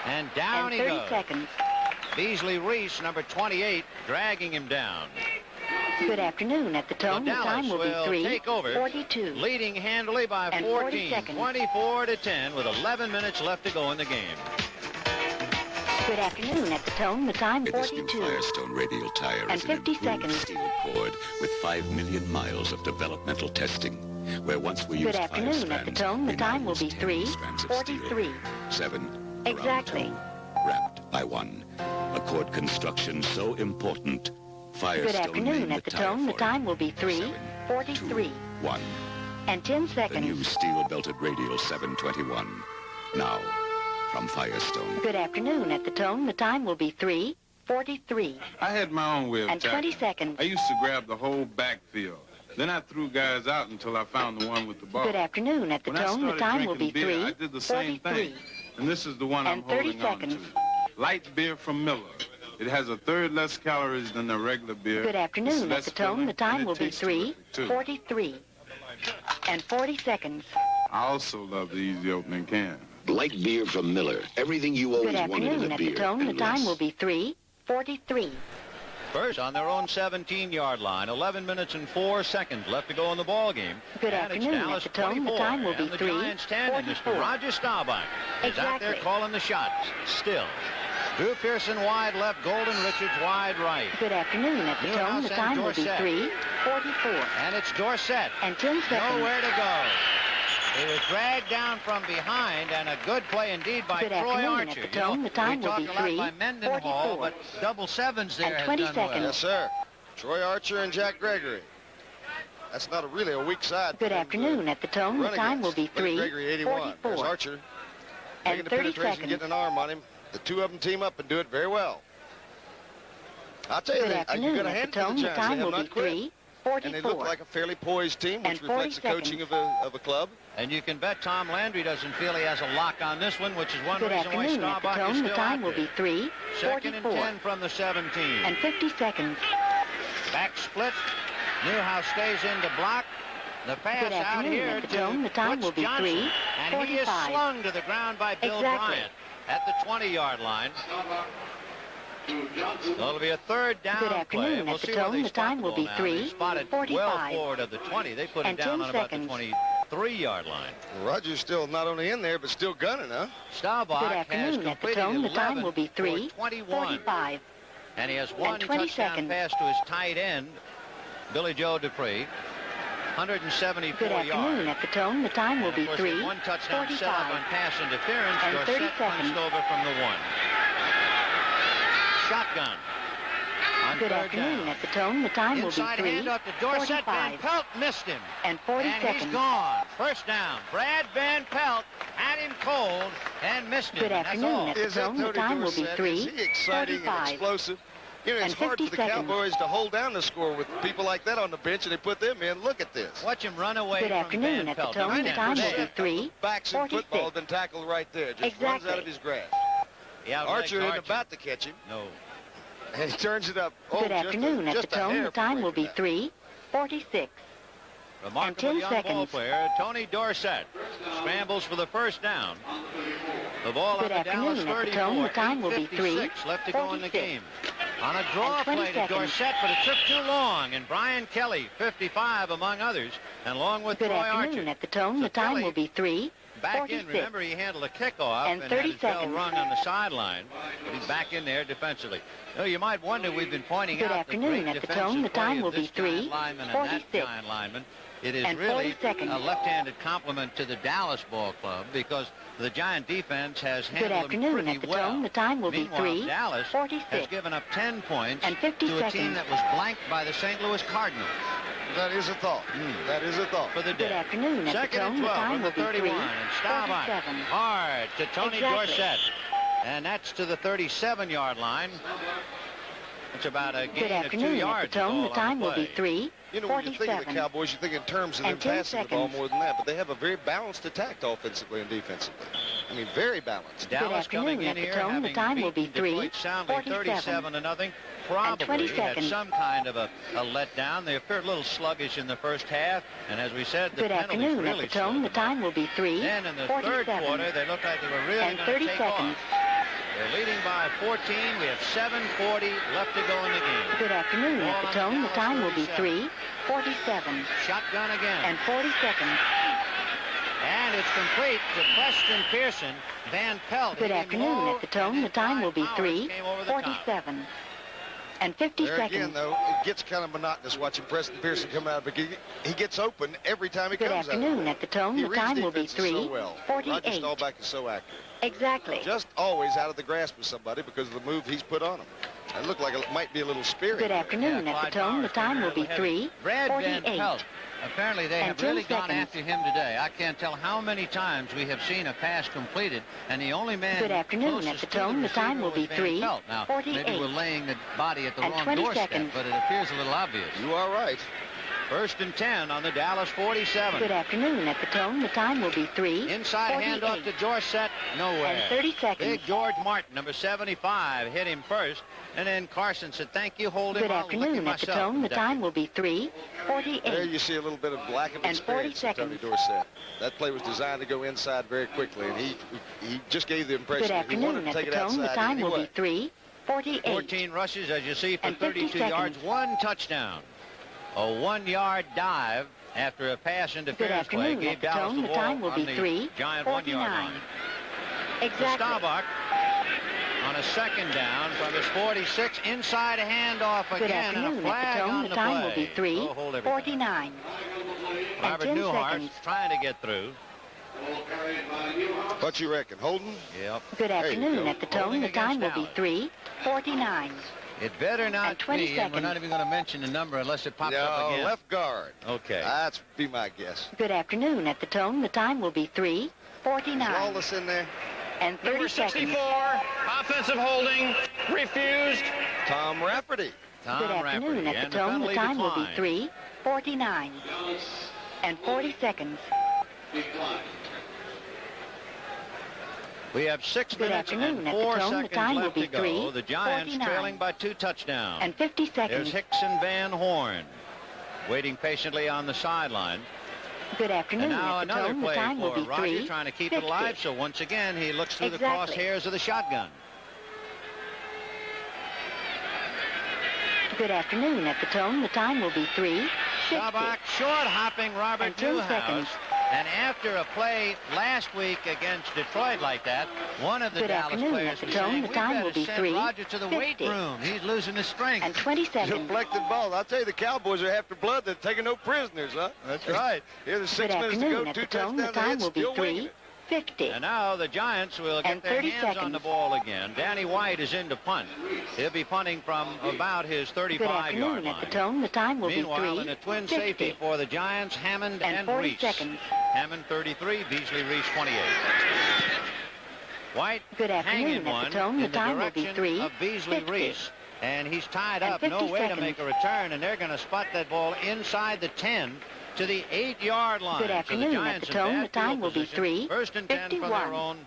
A: And down
B: And
A: he
B: 30
A: goes.
B: seconds.
A: Beasley Reese, number 28, dragging him down.
B: Good afternoon. At the tone, the
A: Dallas
B: time will
A: will
B: be
A: take over,
B: 3:42.
A: leading handily by
B: And 40
A: 14,
B: seconds.
A: 24 to 10, with 11 minutes left to go in the game.
B: Good afternoon. At the tone, the time
K: This new
B: 42.
K: Firestone radial tire
B: And
K: is an
B: 50
K: improved
B: seconds.
K: steel cord with 5 million miles of developmental testing, where once we
B: Good
K: used 5
B: afternoon. At the
K: strands,
B: tone, the
K: we now
B: time will
K: use
B: be
K: 10 strands of steel.
B: 3:43.
K: 7 around
B: Exactly.
K: 2, wrapped by 1. A cord construction so important. Firestone
B: Good afternoon.
K: named
B: At the
K: tire
B: tone, the
K: for
B: time
K: him.
B: will be 3:43.
K: 2, 1.
B: And 10
K: The
B: seconds.
K: new steel-belted radial 721. Now, from Firestone.
B: Good afternoon. At the tone, the time will be 3:43.
N: I had my own way of
B: And 20 seconds.
N: I used to grab the whole backfield. Then I threw guys out until I found the one with the ball.
B: Good afternoon. At the
N: When I
B: tone, the
N: started
B: time will be
N: drinking beer, I did the same
B: 3:43.
N: thing. And this is the one I'm
B: And 30
N: holding on
B: seconds.
N: to. Light beer from Miller. It has a third less calories than the regular beer.
B: Good afternoon.
N: It's
B: At
N: less
B: the tone,
N: filling,
B: the time
N: and it
B: will be
N: tastes terrific, too.
B: 3:43. And 40 seconds.
N: I also love the easy opening can.
I: Light beer from Miller. Everything you always
B: Good
I: wanted in
B: afternoon.
I: a
B: At
I: beer.
B: the tone, the
I: and
B: time
I: less.
B: will be 3:43.
A: First on their own 17-yard line, 11 minutes and 4 seconds left to go in the ball game.
B: Good
A: And it's
B: afternoon. At
A: Dallas
B: the tone, the
A: 24,
B: time will be
A: and the Giants 10, and Mr.
B: 3:44.
A: Roger Staubach is out there
B: Exactly.
A: calling the shots. Still, Drew Pearson wide left, Golden Richards wide right.
B: Good afternoon. At the
A: Newhouse
B: tone, the
A: and
B: time will be
A: Dorsett.
B: 3:44.
A: And it's Dorsett.
B: And 10 seconds.
A: Nowhere to go. He was dragged down from behind, and a good play indeed by
B: Good
A: Troy
B: afternoon.
A: Archer.
B: At the tone, the time
A: we
B: will
A: talked
B: be
A: a lot by Mendenhall,
B: 3:44.
A: but double sevens there
B: And
A: has
B: 20
A: done
B: seconds.
A: well.
E: Yes, sir. Troy Archer and Jack Gregory. That's not really a weak side.
B: Good afternoon. At the tone, the time will be
E: Billy Gregory, 81. There's
B: 3:44.
E: Archer.
B: And
E: Making the
B: 30
E: penetration,
B: seconds.
E: getting an arm on him. The two of them team up and do it very well. I'll tell you,
B: Good
E: you
B: afternoon.
E: got a
B: At
E: hand
B: the
E: for
B: tone,
E: the
B: the
E: Giants. They
B: time
E: have
B: will be
E: not quit.
B: 3:44.
E: And they look like a fairly poised team, which
B: And 40
E: reflects the coaching
B: seconds.
E: of a club.
A: And you can bet Tom Landry doesn't feel he has a lock on this one, which is one
B: Good
A: reason why
B: afternoon. At the
A: Staubach is
B: tone, the
A: still
B: time
A: out
B: will
A: there.
B: be 3:44.
A: Second and 10 from the 17.
B: And 50 seconds.
A: Back split. Newhouse stays in to block. The pass
B: Good
A: out
B: afternoon.
A: here
B: At the
A: to
B: tone, the time
A: Butch
B: will be
A: Johnson. And he is
B: 3:45.
A: slung to the ground by Bill
B: Exactly.
A: Bryant at the 20-yard line. So it'll be a third down
B: Good
A: play.
B: afternoon.
A: We'll
B: At the
A: see where
B: tone,
A: they
B: the
A: spot
B: time
A: the
B: will
A: ball
B: be
A: now. They spotted well
B: 3:45.
A: forward of the 20. They put it
B: And
A: down
B: 10
A: on about
B: seconds.
A: the 23-yard line.
E: Rogers still not only in there, but still gunning, huh?
A: Staubach
B: Good
A: has
B: afternoon. At the
A: completed
B: tone, the
A: 11
B: time will be
A: for 21.
B: 3:45.
A: And he has one
B: 20
A: touchdown
B: seconds.
A: pass to his tight end, Billy Joe DuPree. 174
B: Good afternoon.
A: yards.
B: At the tone, the time will
A: And
B: be
A: of course, with one touchdown set up on
B: 3:45.
A: pass interference.
B: And 30
A: Dorsett
B: seconds.
A: punched over from the 1. Shotgun. On
B: Good
A: third
B: afternoon.
A: down.
B: At the tone, the time will be
A: Inside handoff to Dorsett. Van
B: 3:45.
A: Pelt missed him.
B: And 40
A: And
B: seconds.
A: he's gone. First down. Brad Van Pelt had him cold and missed him.
B: Good
A: And that's
B: afternoon.
A: all.
B: At the
E: Is that
B: tone, the
E: Tony
B: time will be
E: Dorsett? Is he exciting and
B: 3:45.
E: explosive? You know, it's
B: And
E: hard
B: 50
E: for the
B: seconds.
E: Cowboys to hold down the score with people like that on the bench, and they put them in. Look at this.
A: Watch him run away
B: Good
A: from
B: afternoon.
A: Van
B: At the
A: Pelt.
B: tone,
A: He
B: the
A: ran
B: time will
A: there.
B: be
E: Backs in football
B: 3:46.
E: have been tackled right there. Just runs
B: Exactly.
E: out of his grasp.
A: He outlegs
E: Archer isn't about to catch him.
A: No.
E: And he turns it up. Oh,
B: Good afternoon. At the tone, the time will be 3:46.
A: Remarkable
B: 10
A: young ball
B: seconds.
A: player, Tony Dorsett, scrambles for the first down. The ball
B: Good
A: on the Dallas
B: afternoon. At the
A: 34.
B: tone, the time will be
A: 8:56 left to go in the
B: 3:46.
A: game. On a draw
B: And 20
A: play to
B: seconds.
A: Dorsett, but it took too long. And Brian Kelly, 55, among others, and along with
B: Good
A: Troy
B: afternoon.
A: Archer.
B: At the tone,
A: So
B: the time
A: Kelly
B: will be 3:46.
A: back in. Remember, he handled a kickoff
B: And
A: had
B: 30
A: his bell
B: seconds.
A: rung on the sideline. But he's back in there defensively. You know, you might wonder, we've been pointing
B: Good
A: out
B: afternoon.
A: the
B: At
A: great
B: the tone, the
A: defensive play
B: time
A: of
B: will be
A: this giant
B: 3:46.
A: lineman and that giant lineman. It is
B: And
A: really
B: 40 seconds.
A: a left-handed compliment to the Dallas ball club because the Giant defense has
B: Good
A: handled them
B: afternoon.
A: pretty
B: At the
A: well.
B: tone, the time will be
A: Meanwhile, Dallas has
B: 3:46.
A: given up 10 points
B: And 50
A: to a team
B: seconds.
A: that was blanked by the St. Louis Cardinals.
E: That is a thought. That is a thought.
A: For the day.
B: Good afternoon. At the
A: Second and
B: tone, the
A: 12
B: time
A: from
B: will
A: the
B: be
A: 31. And Staubach
B: 3:47.
A: hard to Tony
B: Exactly.
A: Dorsett. And that's to the 37-yard line. It's about a
B: Good
A: gain of 2
B: afternoon. At
A: yards.
B: the tone, the
A: all on
B: time will be
A: play.
B: 3:47.
E: You know, when you think of the Cowboys, you think in terms of them
B: And 10
E: passing the ball
B: seconds.
E: more than that, but they have a very balanced attack offensively and defensively. I mean, very balanced.
A: Dallas coming
B: afternoon.
A: in
B: At the
A: here
B: tone, the
A: having
B: time will be
A: beaten Detroit soundly
B: 3:47.
A: 37-0.
B: And 20
A: Probably had
B: seconds.
A: some kind of a letdown. They appeared a little sluggish in the first half, and as we said, the
B: Good
A: penalties
B: afternoon.
A: really
B: At the tone, the
A: slowed them
B: time will be
A: Then in the third
B: 3:47.
A: quarter, they looked like they were really
B: And
A: going
B: 30
A: to take
B: seconds.
A: off. They're leading by 14. We have 7:40 left to go in the game.
B: Good afternoon. At the
A: Ball on
B: tone, the
A: Dallas
B: time will be
A: 37.
B: 3:47.
A: Shotgun again.
B: And 40 seconds.
A: And it's complete to Preston Pearson. Van Pelt.
B: Good
A: hit him
B: afternoon.
A: low,
B: At the tone,
A: and
B: the time will be
A: Powers came over the top.
B: 3:47. And 50
E: There
B: seconds.
E: again, though, it gets kind of monotonous watching Preston Pearson come out because he gets open every time he
B: Good
E: comes out.
B: afternoon. At the tone,
E: He
B: the
E: reads
B: time will be
E: defenses so well. Roger
B: 3:48.
E: Staubach is so accurate.
B: Exactly.
E: Just always out of the grasp of somebody because of the move he's put on him. It looked like it might be a little spearing.
B: Good afternoon. At the
A: Clyde
B: tone, the
A: Powers
B: time will be
A: Brad Van
B: 3:48.
A: Pelt. Apparently they
B: And
A: have
B: 10
A: really gone
B: seconds.
A: after him today. I can't tell how many times we have seen a pass completed, and the only man
B: Good afternoon. At
A: closest
B: the
A: to
B: tone, the time
A: receiver
B: will be
A: was Van Pelt. Now, maybe
B: 3:48.
A: we're laying the body at the
B: And
A: wrong
B: 20
A: doorstep,
B: seconds.
A: but it appears a little obvious.
E: You are right.
A: First and 10 on the Dallas 47.
B: Good afternoon. At the tone, the time will be 3:48.
A: Inside handoff to Dorsett, nowhere.
B: And 30 seconds.
A: Big George Martin, number 75, hit him first, and then Carson said, "Thank you, hold him.
B: Good
A: I'll lick him
B: afternoon. At the
A: myself."
B: tone, the
A: Deckard.
B: time will be
E: There
B: 3:48.
E: you see a little bit of lack of
B: And 40
E: experience from Tony
B: seconds.
E: Dorsett. That play was designed to go inside very quickly, and he just gave the impression
B: Good
E: that he wanted
B: afternoon.
E: to
B: At
E: take
B: the
E: it
B: tone, the
E: outside
B: time will
E: anyway.
B: be 3:48.
A: 14 rushes, as you see, for
B: And 50
A: 32 yards,
B: seconds.
A: 1 touchdown. A 1-yard dive after a pass interference play
B: afternoon.
A: gave
B: At the
A: Dallas
B: tone,
A: the
B: the
A: ball
B: time will
A: on
B: be
A: the
B: 3:49.
A: Giant 1-yard line. To
B: Exactly.
A: Staubach on a second down from his 46, inside a handoff
B: Good
A: again, and a
B: afternoon. At
A: flag
B: the tone,
A: on
B: the
A: the
B: time will
A: play.
B: be
A: Oh, hold everything.
B: 3:49. And
A: Robert
B: 10
A: Newhouse
B: seconds.
A: trying to get through.
E: What you reckon, Holden?
A: Yep.
B: Good
E: There you
B: afternoon.
E: go.
B: At the tone,
A: Holding
B: the time will
A: against
B: be 3:49.
A: It better not
B: And 20
A: be, and we're
B: seconds.
A: not even going to mention the number unless it pops up
E: No,
A: again.
E: left guard.
A: Okay.
E: That's be my guess.
B: Good afternoon. At the tone, the time will be
E: Is
B: 3:49.
E: Lawless in there?
B: And 30
F: Number
B: seconds.
F: 64, offensive holding, refused.
E: Tom Rafferty.
A: Tom
B: Good afternoon.
A: Rafferty,
B: At
A: and
B: the tone, the
A: penalty
B: time will be
A: declined.
B: 3:49. And 40 seconds.
A: We have 6
B: Good
A: minutes
B: afternoon.
A: and
B: At the
A: 4
B: tone, the
A: seconds
B: time will
A: left
B: be
A: to go. The Giants
B: 3:49.
A: trailing by 2 touchdowns.
B: And 50 seconds.
A: There's Hicks and Van Horn waiting patiently on the sideline.
B: Good afternoon.
A: And now
B: At the
A: another
B: tone, the
A: play
B: time will
A: for
B: be
A: Roger, trying to keep it
B: 3:50.
A: alive. So once again, he looks through
B: Exactly.
A: the crosshairs of the shotgun.
B: Good afternoon. At the tone, the time will be 3:50.
A: Staubach short hopping Robert
B: And 10
A: Newhouse.
B: seconds.
A: And after a play last week against Detroit like that, one of the
B: Good
A: Dallas
B: afternoon.
A: players
B: At the
A: was
B: tone,
A: saying,
B: the
A: "We
B: time
A: better
B: will be
A: send Roger to the weight
B: 3:50.
A: room. He's losing his strength."
B: And 20 seconds.
E: Deflected ball. I'll tell you, the Cowboys are after blood. They're taking no prisoners, huh?
A: That's right.
E: Here's 6
B: Good
E: minutes to
B: afternoon.
E: go.
B: At
E: 2
B: the tone, the
E: touchdowns
B: time
E: ahead,
B: will be
E: still winging it.
B: 3:50.
A: And now the Giants will get
B: And
A: their
B: 30
A: hands on the
B: seconds.
A: ball again. Danny White is in to punt. He'll be punting from about his
B: Good
A: 35-yard
B: afternoon.
A: line.
B: At the tone, the time will
A: Meanwhile,
B: be
A: in a twin
B: 3:50.
A: safety for the Giants, Hammond
B: And
A: and
B: 40
A: Reese.
B: seconds.
A: Hammond 33, Beasley Reese 28. White
B: Good afternoon.
A: hanging
B: At the
A: one
B: tone, the
A: in the
B: time will be
A: direction of Beasley
B: 3:50.
A: Reese. And he's tied
B: And
A: up, no
B: 50
A: way to
B: seconds.
A: make a return, and they're going to spot that ball inside the 10 to the 8-yard line.
B: Good afternoon.
A: So the
B: At
A: Giants
B: the
A: in
B: tone,
A: bad
B: the time
A: field
B: will be
A: position. First and 10 from their
B: 3:51.
A: own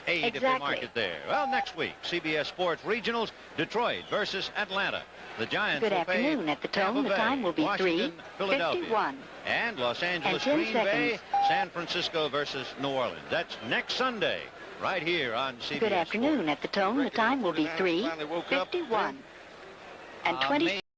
A: 8 if they
B: Exactly.
A: mark it there. Well, next week, CBS Sports Regionals, Detroit versus Atlanta. The Giants
B: Good
A: will
B: afternoon.
A: pay
B: At the tone,
A: Tampa
B: the
A: Bay,
B: time will be
A: Washington, Philadelphia.
B: 3:51.
A: And Los Angeles,
B: And 10
A: Green Bay,
B: seconds.
A: San Francisco versus New Orleans. That's next Sunday, right here on CBS
B: Good afternoon. At the tone, the time will be
E: Finally woke up.
B: 3:51. and 20